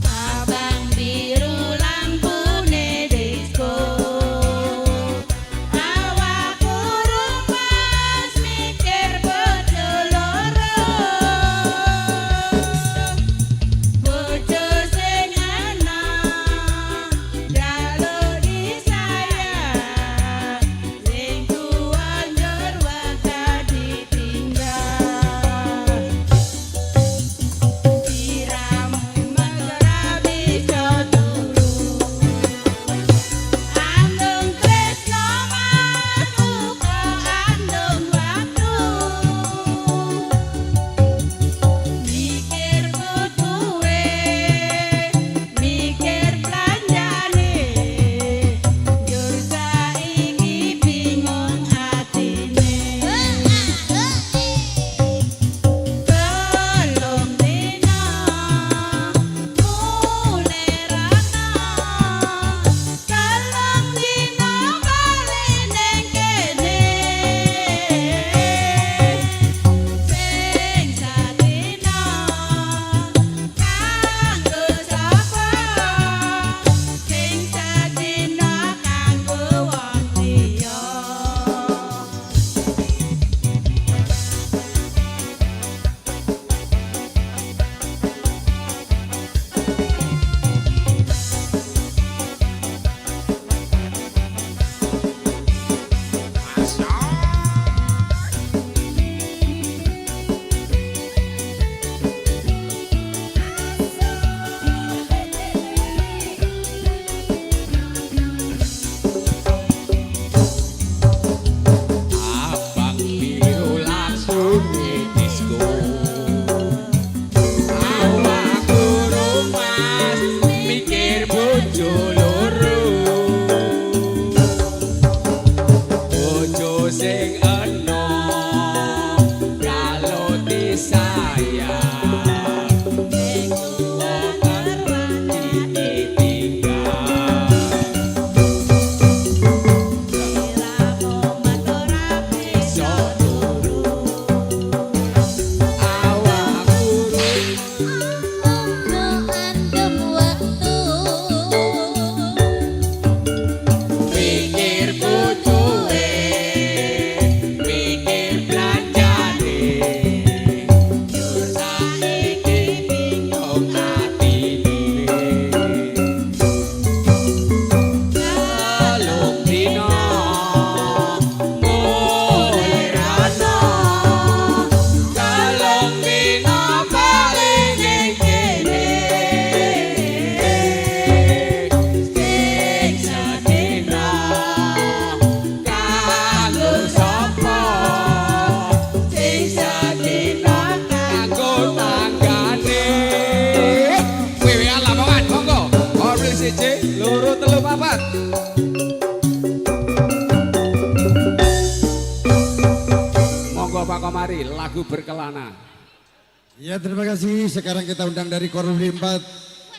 Speaker 4: Abang biru lampune disco. Awakku rumas mikir bojo loro. Bojo sing enak jaluk disayang. Sing kuanjur waktu ditinggal. Siramu megara bisa turu. Andung tresno masku kok andung waktu. Mikir butuhe, mikir belanjane. Jur saiki bingung atine. Belum dina mulai rana. Telung dina bali ning kene. Sing sadina kanggo sapa? Sing sadina kanggo wong liya.
Speaker 6: Abang biru lampune disco. Awakku rumas mikir bojo loro. Bojo sing enom kalau disayang.
Speaker 4: Sing kuanjur
Speaker 6: Ditinggal.
Speaker 4: siramu megara bisa turu.
Speaker 6: Awakku
Speaker 4: Andung waktu.
Speaker 6: mikir butuhe, mikir belanjane. Jur saiki bingung atine. Telung dina mulai rana. Telung dina bali ning kene. Sing sadina kanggo sapa? Sing sadina kanggo tanggane. Wewean lamongan monggo. Orwil siji, loro, telu, papat. Monggo Pak Komari, lagu berkelana.
Speaker 1: Ya terima kasih. Sekarang kita undang dari Korwil 4.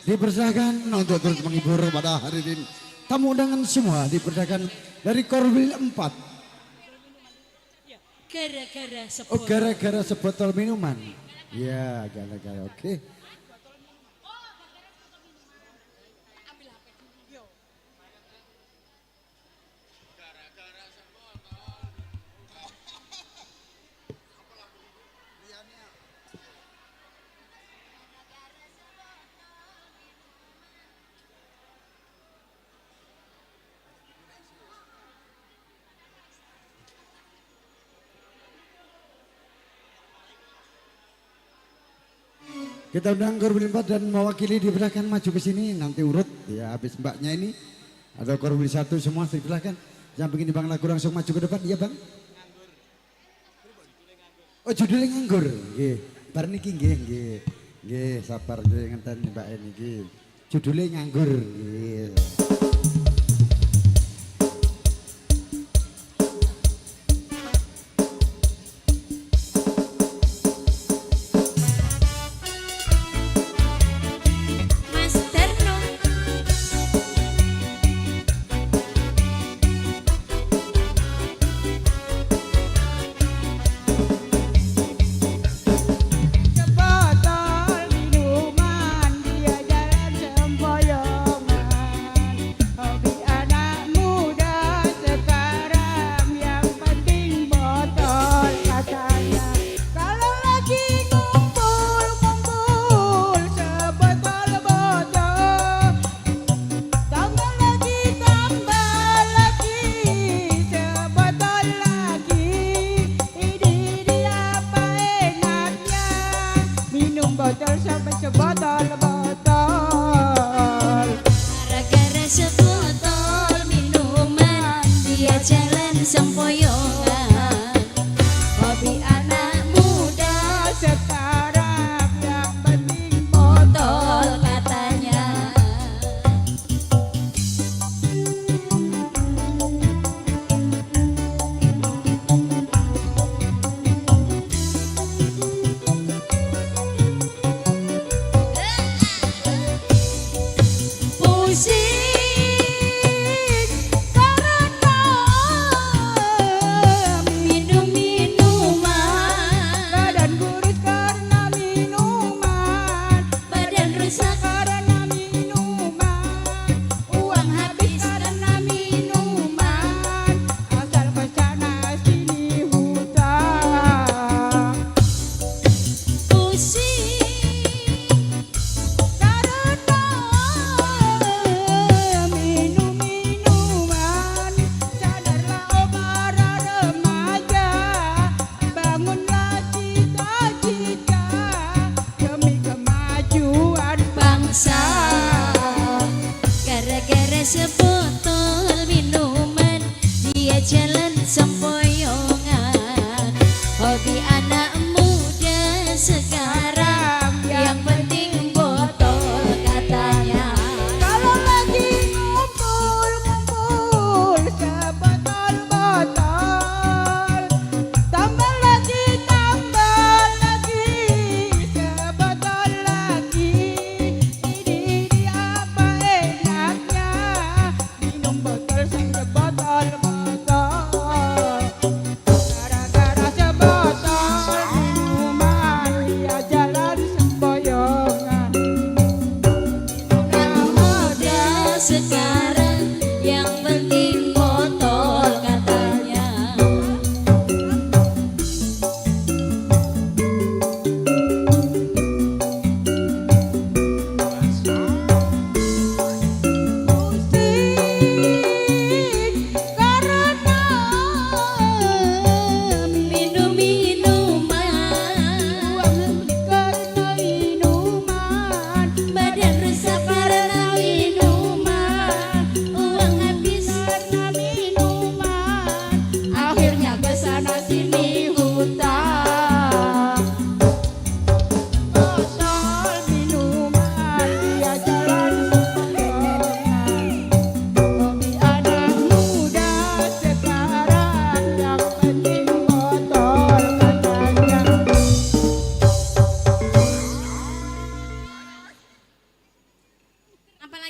Speaker 1: Dipersilakan untuk terus menghibur pada hari ini. Tamu undangan semua dipersilakan dari Korwil 4.
Speaker 3: Gara-gara
Speaker 1: Oh
Speaker 3: sebotol.
Speaker 1: gara-gara sebotol minuman. Ya gara-gara oke. Kita undang Korwil 4 dan mewakili dipersilakan maju ke sini nanti urut ya habis mbaknya ini ada Korwil 1 semua dipersilakan. Yang begini Bang Lagu langsung maju ke depan iya Bang. Oh judulnya nganggur. Nggih. Bar niki nggih nggih. Nggih sabar nggih ngenten Mbak niki. Judulnya nganggur nggih.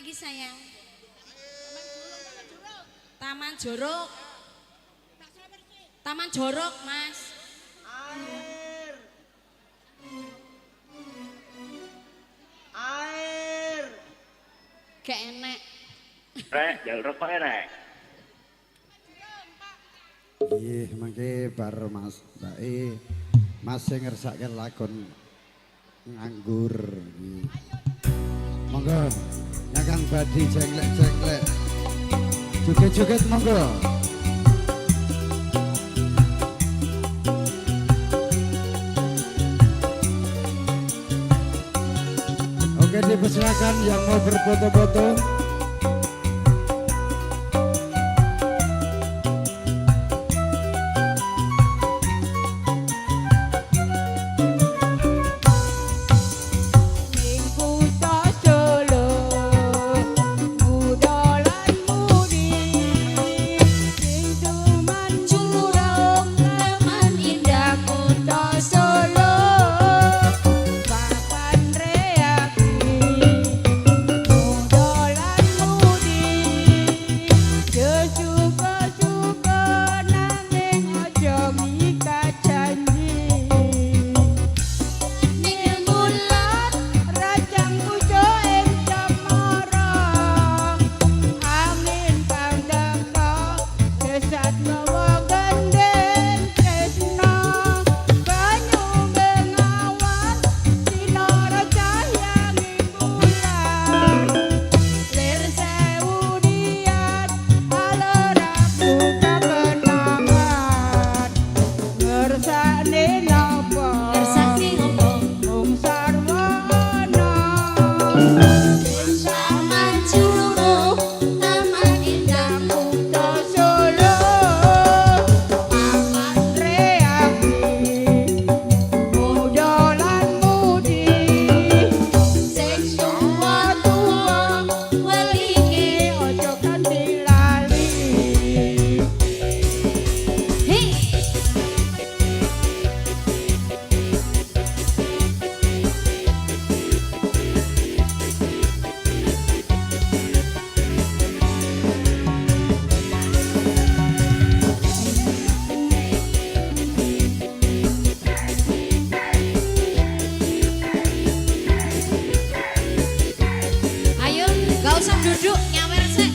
Speaker 8: lagi sayang? Taman Jorok. Taman Jorok, Mas.
Speaker 3: Air.
Speaker 8: Gak enek.
Speaker 9: Rek, jalur rokok ya, Rek.
Speaker 1: Iya, mangke bar Mas Mbak Mas sing ngersake lakon nganggur. Monggo, nyakang badi jenglek-jenglek. Joget-joget monggo. Oke, dipersilakan yang mau berfoto-foto.
Speaker 8: Duduk nyawer sek.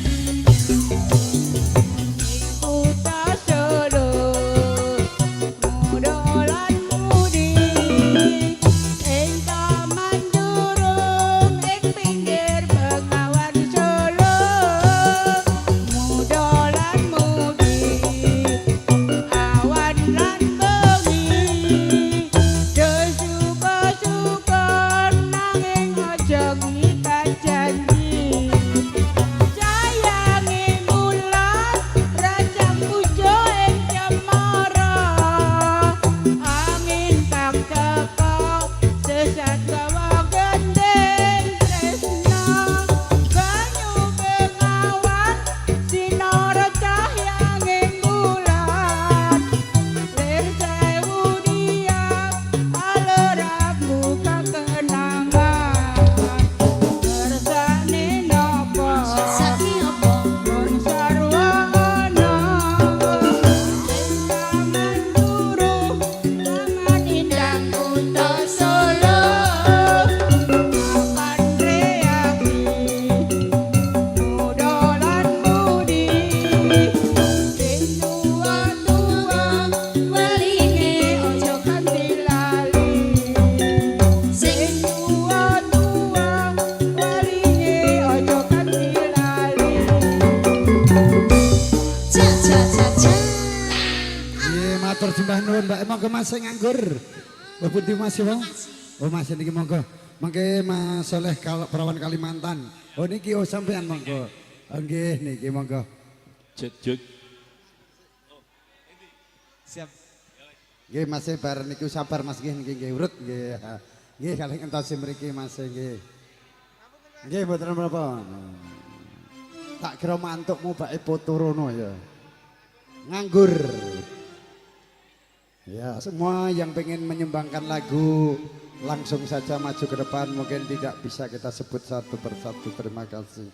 Speaker 1: Matur sembah nuwun Mbak, monggo Mas sing nganggur. Mbak Putih Mas ya. Oh Mas niki monggo. Mangke Mas Soleh Perawan Kalimantan. Oh niki oh sampean monggo. Oh nggih niki monggo.
Speaker 6: Jut.
Speaker 7: Siap.
Speaker 1: Nggih Mas bar niku sabar Mas nggih nggih urut nggih. Nggih kalih entos mriki Mas nggih. Nggih mboten menapa. Tak kira mantukmu bake foto rono ya. Nganggur. Ya, semua yang pengen menyumbangkan lagu langsung saja maju ke depan, mungkin tidak bisa kita sebut satu persatu. Terima kasih.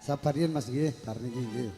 Speaker 1: Sabarin Mas nggih, bar niki nggih.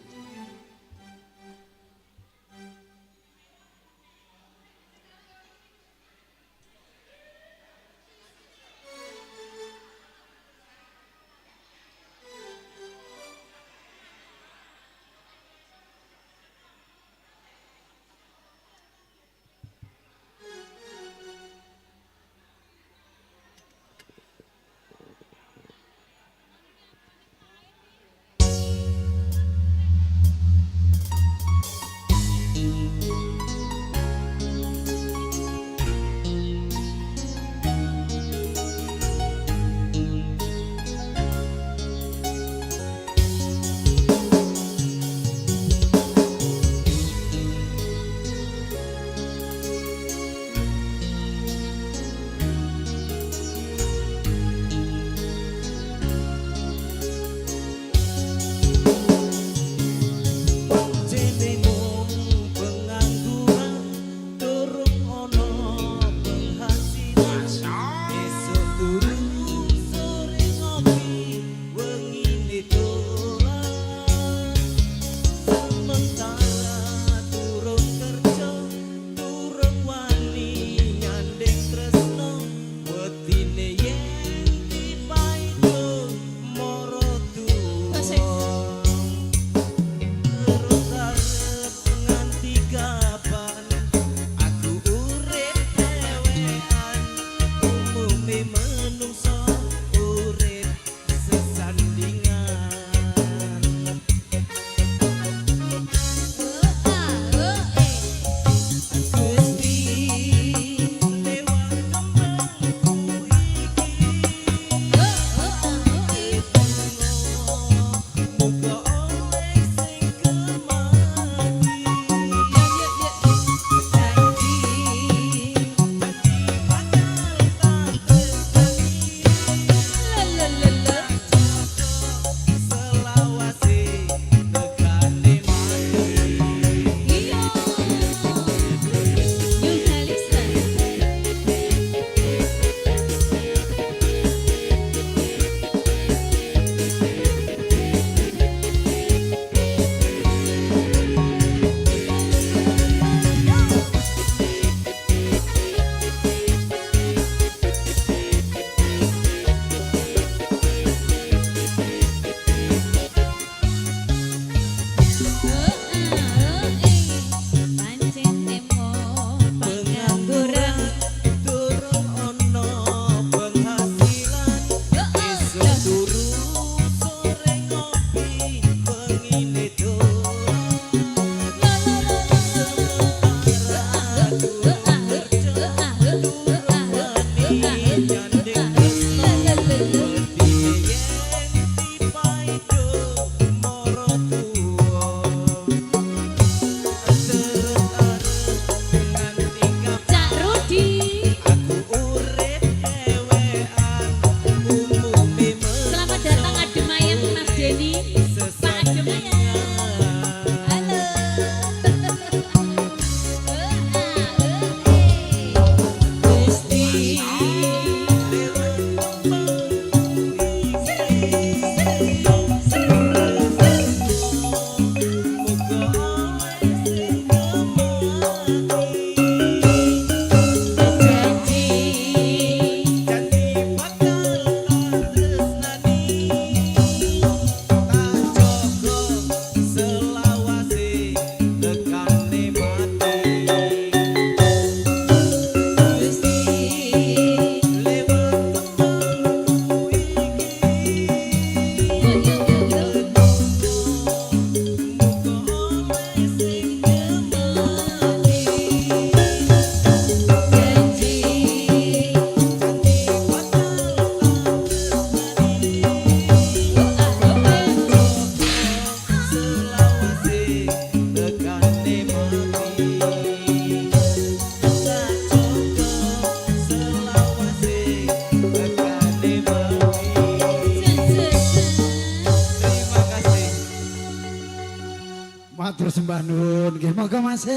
Speaker 1: Matur sembah nuwun nggih monggo Mas.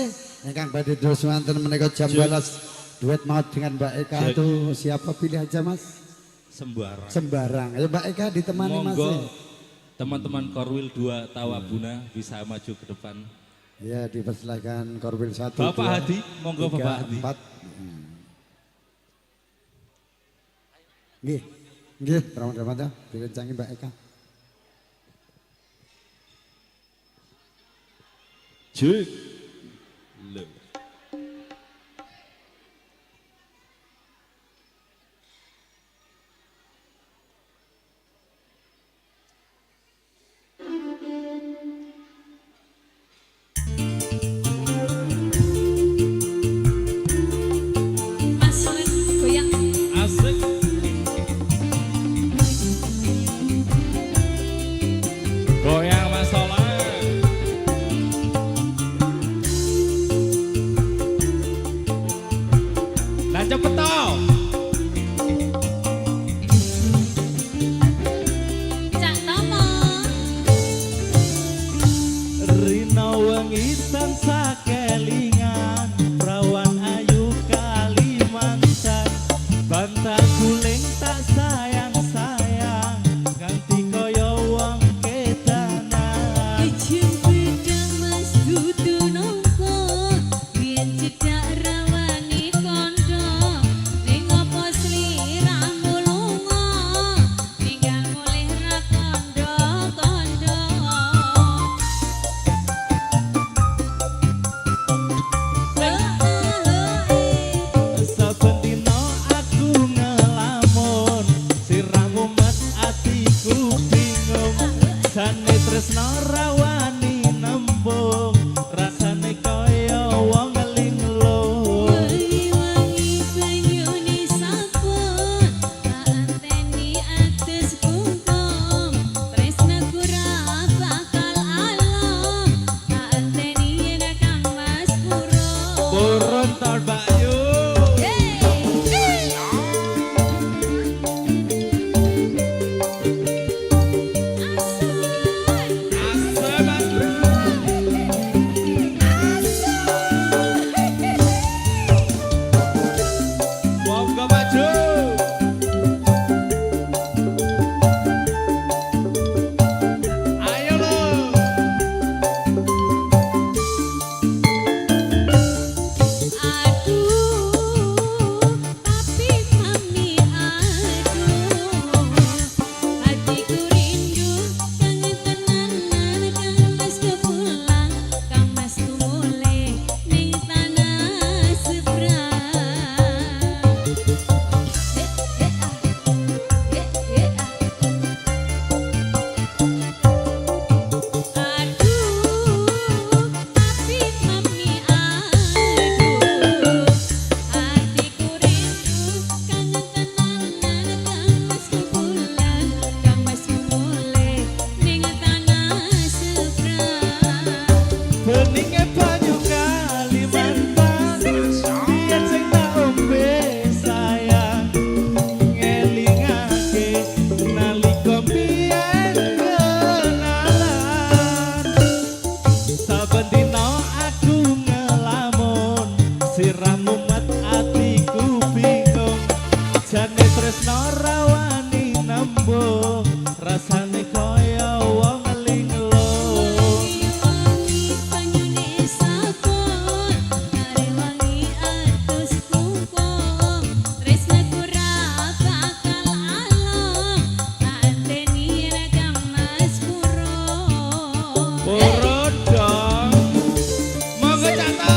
Speaker 1: Ingkang badhe dos wonten menika jam 12 duet maut dengan Mbak Eka itu siapa, pilih aja Mas.
Speaker 10: Sembarang.
Speaker 1: Sembarang. Ayo Mbak Eka ditemani Mas.
Speaker 10: Monggo teman-teman Korwil 2 Tawabuna bisa maju ke depan.
Speaker 1: Ya, dipersilakan Korwil 1.
Speaker 10: Bapak Hadi, monggo Bapak Hadi.
Speaker 1: 4. Nggih. Nggih, drama-drama direncangi Mbak Eka.
Speaker 10: Cek. Lho.
Speaker 8: Mas Soleh goyang.
Speaker 10: Asik. Goyang Mas Soleh. Nah cepet toh.
Speaker 8: Cak Tomo.
Speaker 10: Rina wengi tansah kelingan, prawan ayu Kalimantan, bantah guling tak sayang-sayang, ganti kaya wong kedanan.
Speaker 8: Ijin bedang mas dudu nongko, biyen cedak rawani kondo, ning opo sliramu lunga, tinggal mulih ra kondo-kondo.
Speaker 10: Saben dina aku ngelamun, siramu mat atiku bingung, jane tresno rawani nembung, rasane kaya wong linglung.
Speaker 8: Wangi-wangi banyune sabun, tak anteni atus kungkum, tresnaku ra bakal alom, tak anteni nek Kang Mas Puro.
Speaker 10: Purun tor Bayu. Monggo maju. Ayo lo.
Speaker 8: Aduh, tapi mami aduh, hatiku rindu kangen tenanan Kang Mas kepulang, Kang Mas mulih ning tanah seberang. Aduh, tapi mami aduh, hatiku rindu kangen tenanan Kang Mas kepulang, Kang Mas mulih ning tanah seberang.
Speaker 10: Beninge banyu Kalimantan, biyen sing tak ombe sayang, ngelingake nalika biyen kenalan. Saben dina aku ngelamun, siramu mat atiku bingung, jane tresno rawani nembung, rasane kaya wong linglung.
Speaker 8: Wangi-wangi banyune sabun, kare wangi atus kungkum, tresnaku ra bakal alom, tak anteni nek Kang Mas Puro.
Speaker 10: Purun dong. Monggo cato.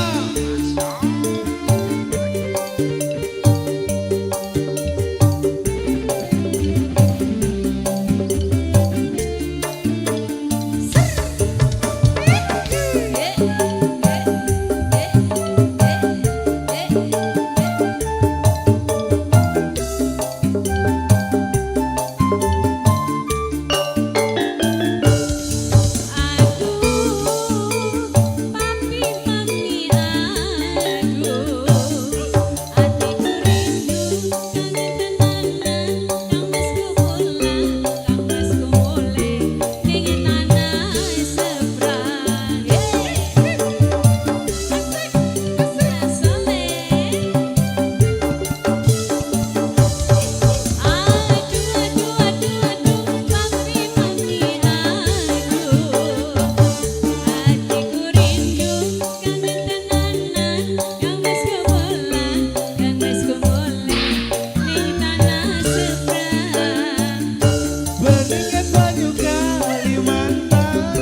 Speaker 7: banyu Kalimantan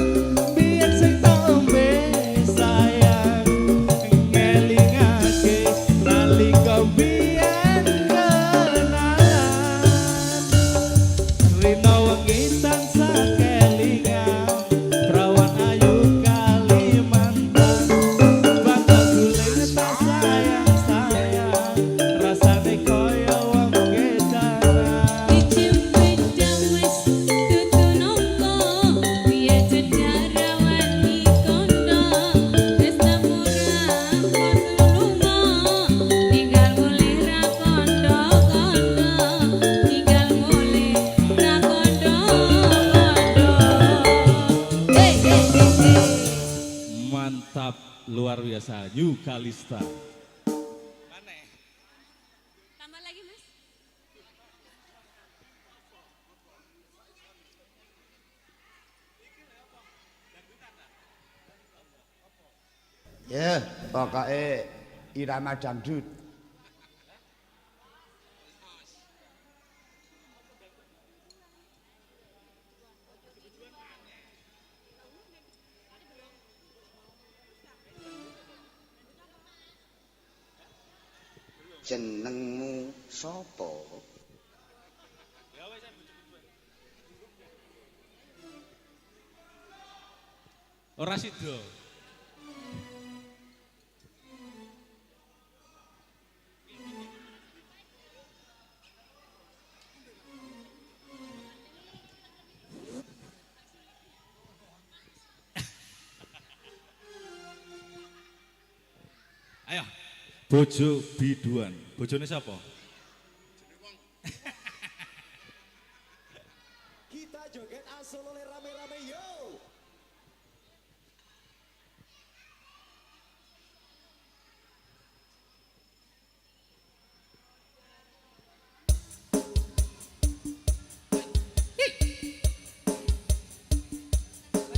Speaker 7: biyen sing tombe sayang ngelingake nalika biyen kenalan rino wengi tansah kelingan perawan ayu Kalimantan bakal guling tak sayang-sayang rasane koyo wong kedanan
Speaker 8: Dicempit wis dudu nongko piye cedarawan kondo tresna murah kono lunga tinggal mulih ra kondo-kondo tinggal mulih ra kondo-kondo hey hey hey hey
Speaker 10: Mantap, luar biasa. New Kalista.
Speaker 8: tambah lagi Mas
Speaker 5: Ya, pokoknya irama dangdut. Jenengmu sapa?
Speaker 10: Ora sida. Ayo, bojo biduan. Bojone siapa?
Speaker 7: kita joget asal oleh rame-rame yo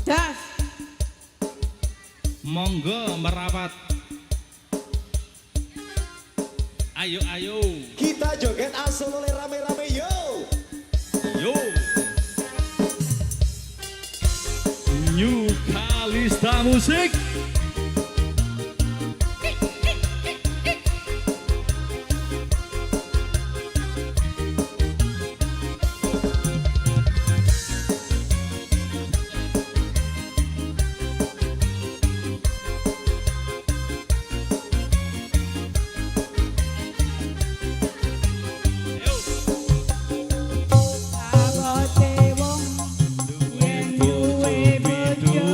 Speaker 3: Das.
Speaker 10: Monggo merapat. Ayo, ayo.
Speaker 7: kita joget asal oleh rame-rame yo
Speaker 10: Yo. New Kalista Musik.
Speaker 3: Abote wong yen duwe bojo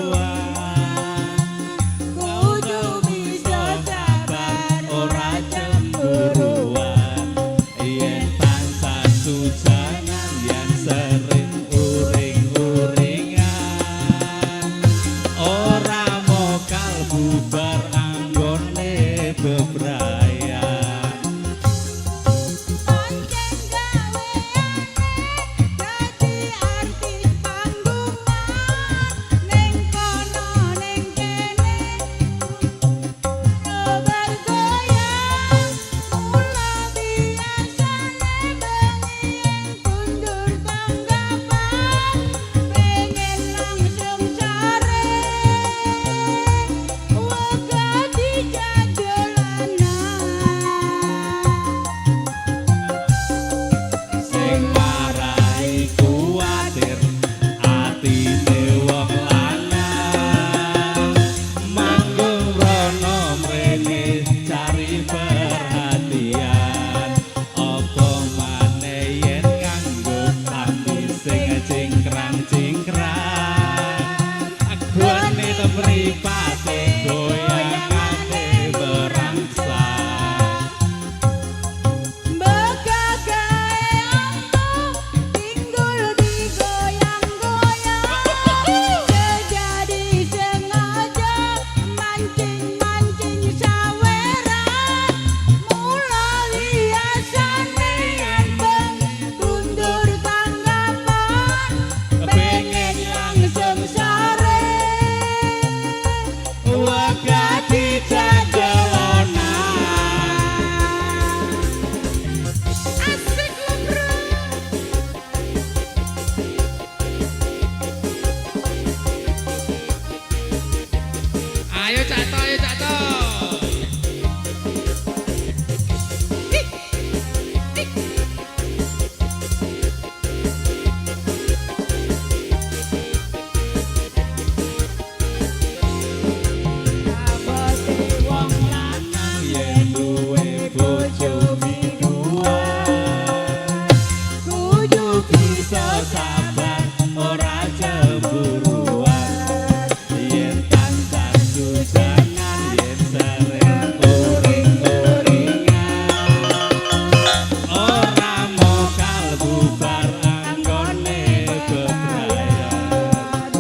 Speaker 10: Ayo Cak To.
Speaker 3: Abote wong lanang yen duwe bojo biduan kudu bisa sabar ora cemburuan yen tansah susanan yen sering uring-uringan ora mokal bubar anggone bebrayan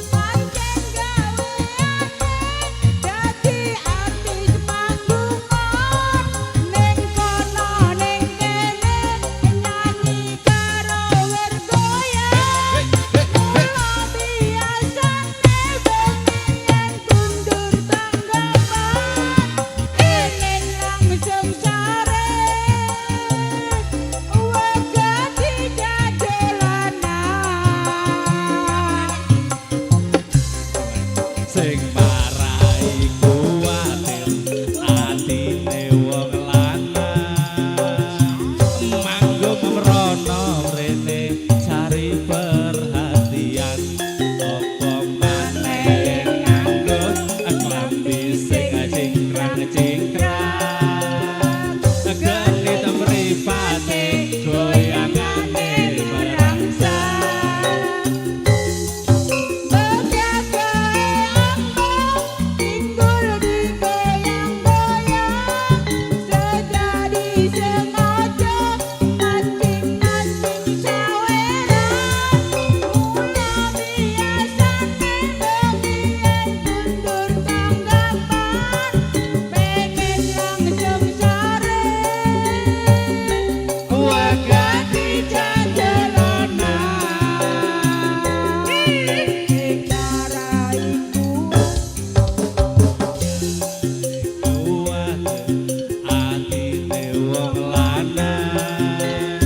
Speaker 8: Pancen gaweane dadi artis panggungan ning kono ning kene nyanyi karo wergoyan mula biasane bengi kundur tanggapan ingin langsung sare wegati jadolanan
Speaker 7: Sing marai kuwatir atine wong lanang manggung mrono mrene cari perhatian apa maneh nganggo klambi sing cingkrang-cingkrang genit mripate goyangane merangsang
Speaker 8: Begagae ambang tinggul digoyang-goyang sejadi sengaja mancing-mancing saweran mula biasane bengian kundur tanggapan pengen langsung sare
Speaker 7: wagati jajalanan
Speaker 8: cara iku
Speaker 7: kuat atine wong lanang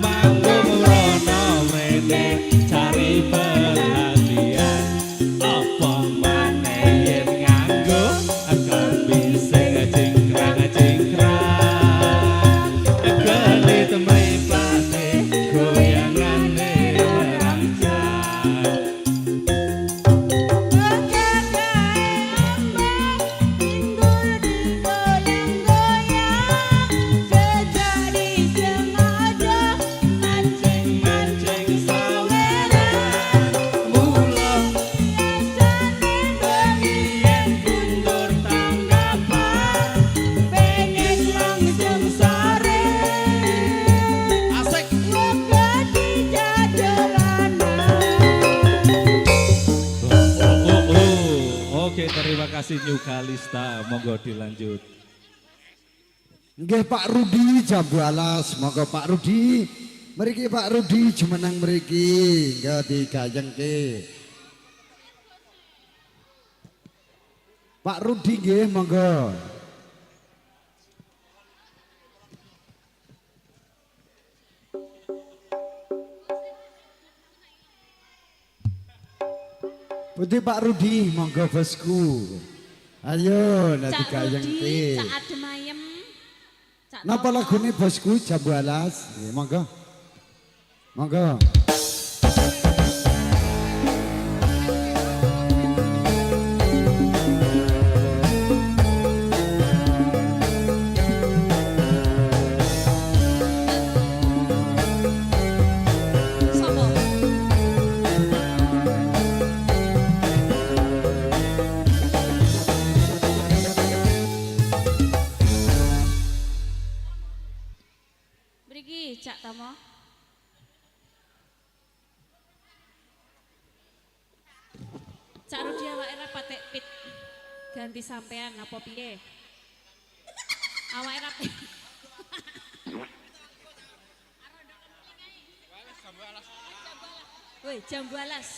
Speaker 7: manggung mrono mrene cari perhatian apa maneh yen nganggo klambi sing cingkrang-cingkrang genit mripate goyangane merangsang
Speaker 8: Begagae ambang tinggul digoyang-goyang sejadi sengaja
Speaker 7: mancing-mancing saweran mula
Speaker 8: biasane
Speaker 7: bengian kundur tanggapan
Speaker 8: pengen langsung sare
Speaker 7: asik
Speaker 8: wegati jadolanan
Speaker 10: Oke, terima kasih New Kalista. Monggo dilanjut.
Speaker 1: Nggih Pak Rudi Jambu Alas, monggo Pak Rudi. Mriki Pak Rudi jumeneng mriki, nggih digayengke. Pak Rudi nggih monggo. Putih Pak Rudi, monggo bosku. Ayo, nanti
Speaker 4: Cak Rudi,
Speaker 1: digayengke.
Speaker 4: Cak Adem Ayem, Cak
Speaker 1: Napa
Speaker 4: Toto.
Speaker 1: lagune bosku Jambu Alas? Nggih, monggo. Monggo.
Speaker 4: Sopo? Mriki Cak Tomo. Cak Rudi awake ra patek pit ganti sampean apa piye? Awake ra Woi, Jambu Alas.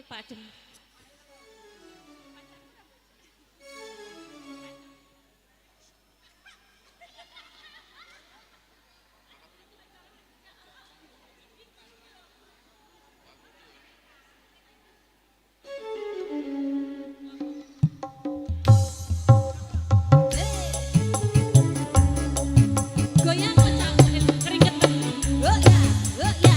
Speaker 4: Pak Dem. Goyang kocak keringet. Oh ya, oh ya.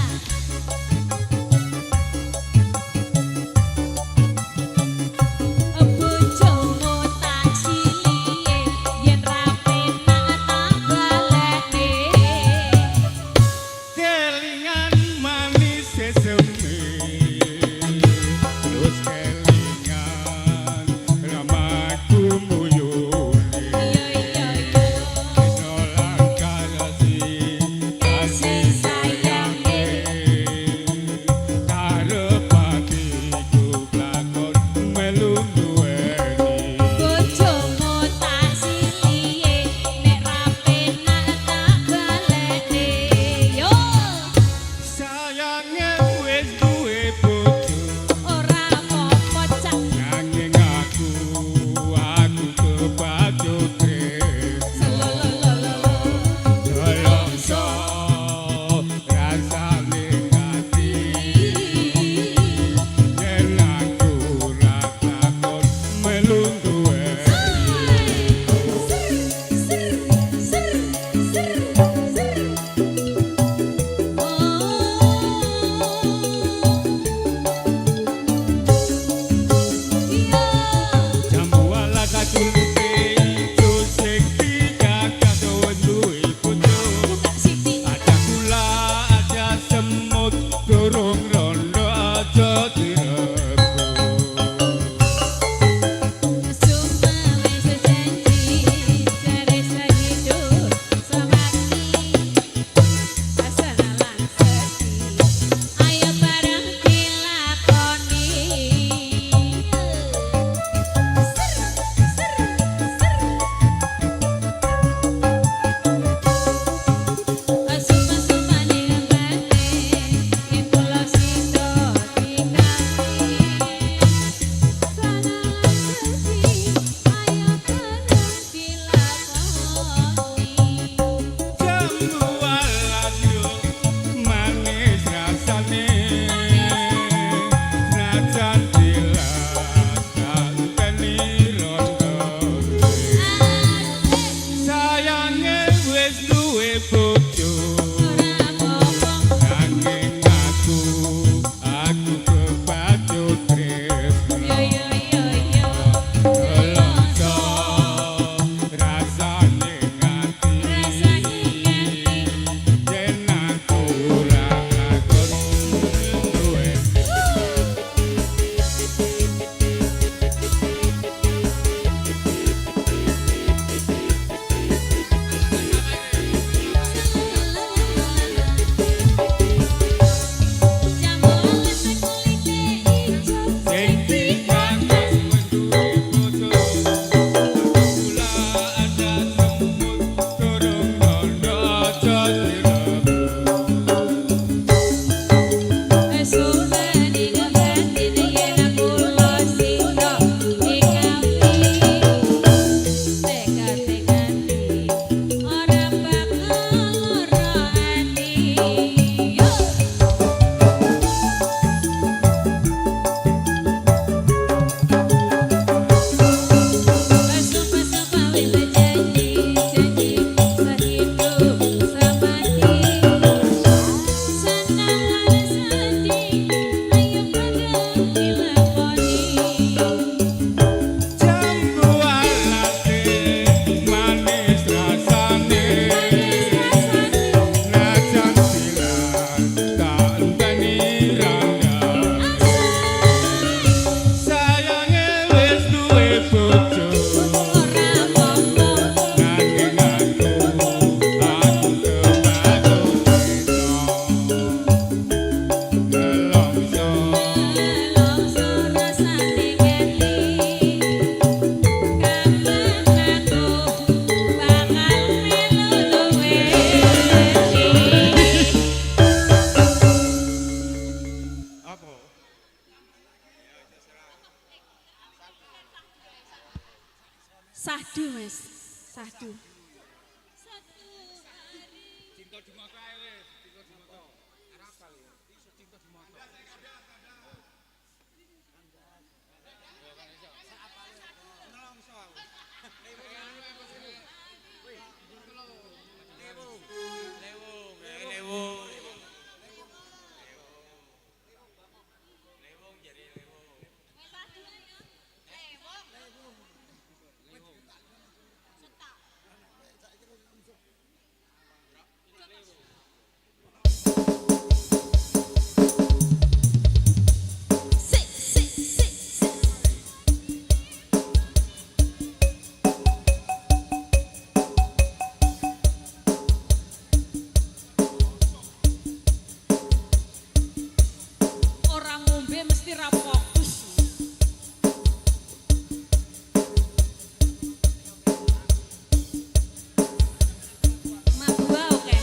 Speaker 8: Sahdu Mas, sahdu. Orang ngombe mesti ra fokus. Madua oke.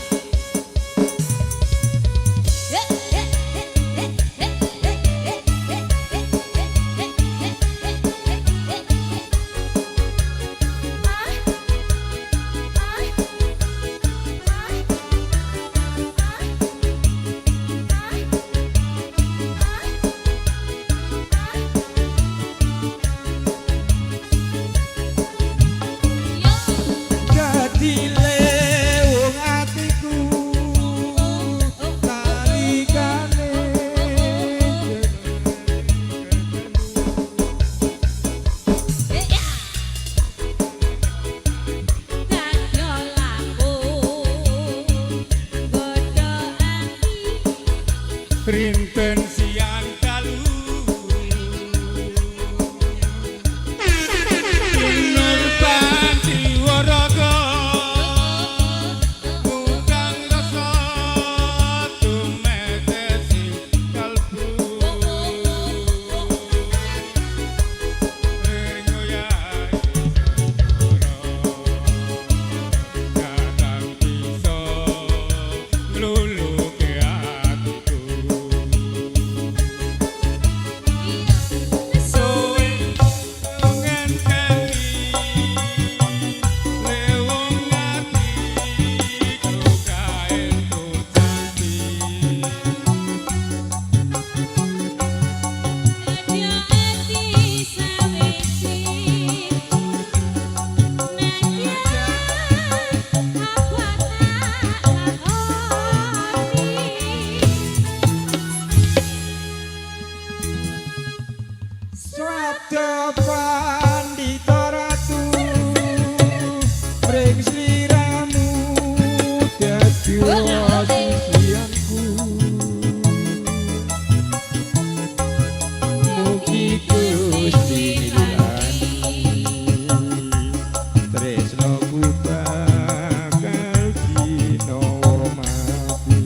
Speaker 7: Dadi lewung atiku talikane rinten siang dalu Nurban Jiwaraga Mundang rasa tumetesi kalbu Ngoyai kadang bisa ngluluke atiku Soe ngenteni lewung atiku kaentu cantik Swada pandhita ratu mring sliramu dadi wasisianku mugi Gusti nilani tresnoku bakal ginawa mati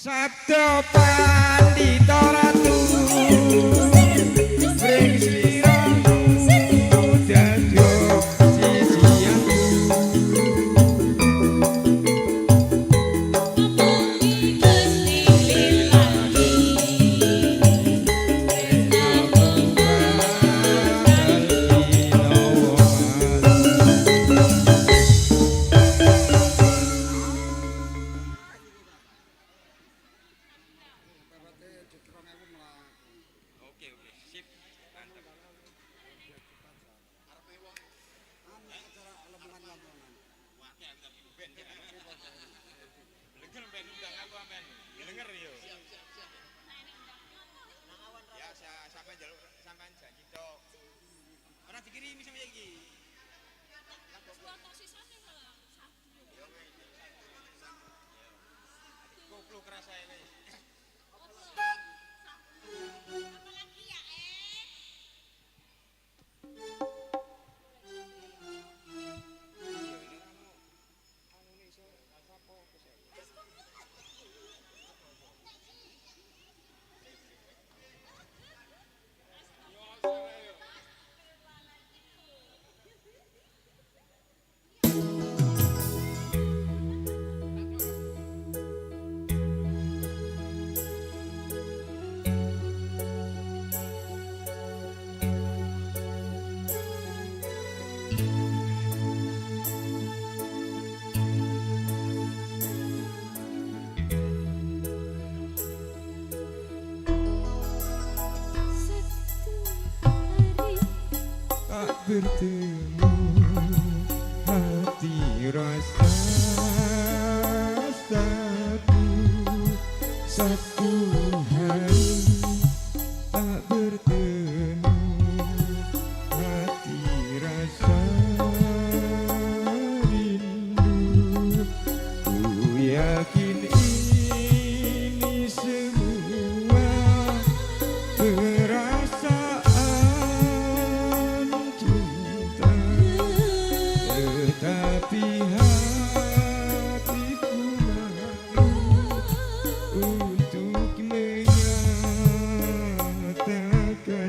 Speaker 7: Sabda pandita ratu bring sliramu dadya sisianku bertemu hati rasa satu hari tak bertemu hati rasa rindu ku yakin ini semua perasaan tapi hatiku malu untuk menyatakan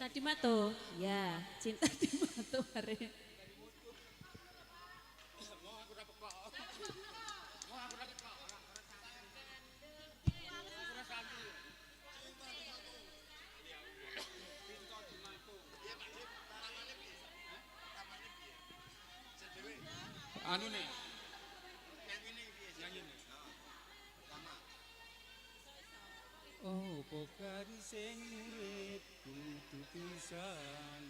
Speaker 4: Cinta di Mato. Ya, cinta di Mato hari.
Speaker 2: Anu nih.
Speaker 7: Oh, pokari sing urip kudu pisan.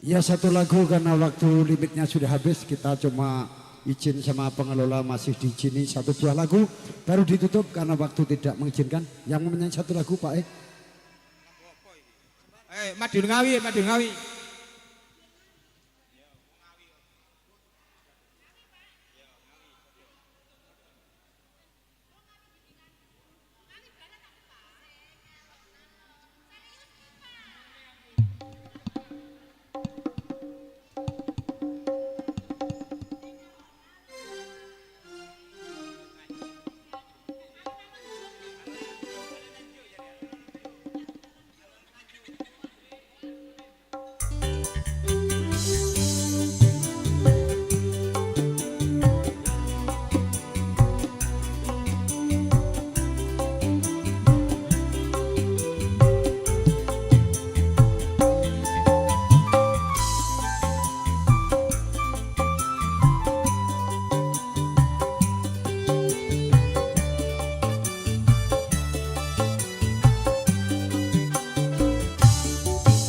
Speaker 1: Ya satu lagu karena waktu limitnya sudah habis, kita cuma izin sama pengelola masih diizini satu buah lagu baru ditutup karena waktu tidak mengizinkan. Yang mau menyanyi satu lagu Pak
Speaker 7: Madiun Ngawi, Madiun Ngawi.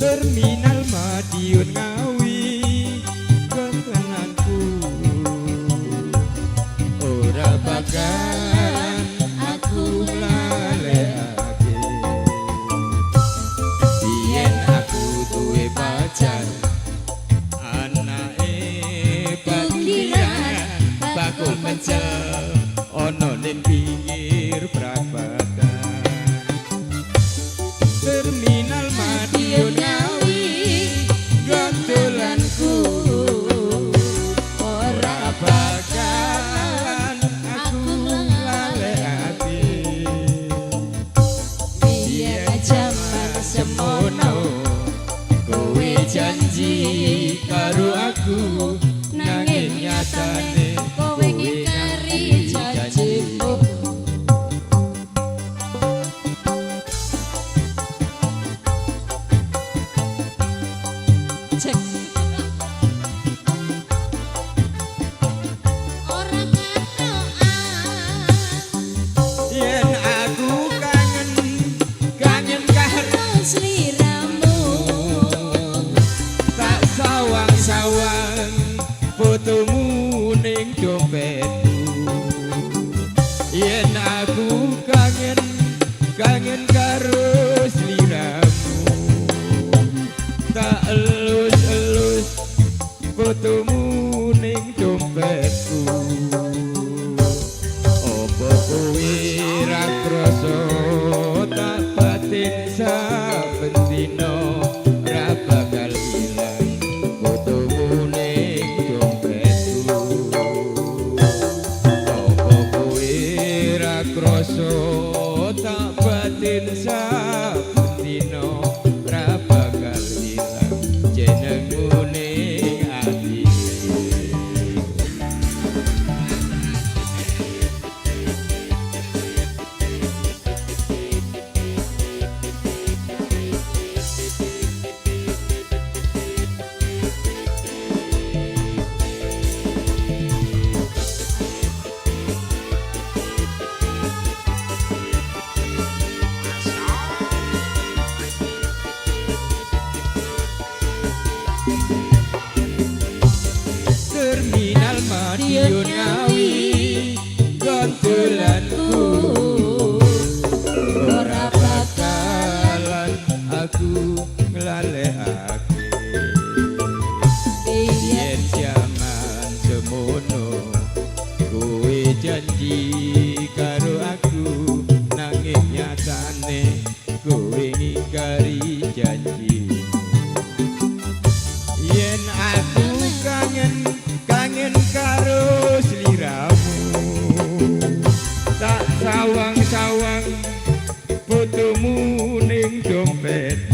Speaker 7: Terminal Madiun Ngawi kenanganku ora bakalan aku lalekake yen aku duwe pacar anake pakiran bakul mencel ono ning pinggir prabatan Terminal Madiun Ngawi gantulanku ora bakalan aku lalekake biyen jaman semono kowe janji karo aku nanging nyatane kowe ngingkari janjimu fotomu ning dompetku yen aku kangen karo sliramu tak elus fotomu ning dompetku opo kowe ra krasa tak batin saben dina ra bakal ilang fotomu ning dompetku opo kowe ra krasa tak batin saben dina ra bakal ilang jenengmu ning ati Terminal Madiun Ngawi gantulanku ora bakalan aku nglalekake yen jaman semono kowe janji karo aku nanging nyatane kowe ngingkari janji yen aku kangen karo sliramu tak sawang-sawang fotomu ning dompet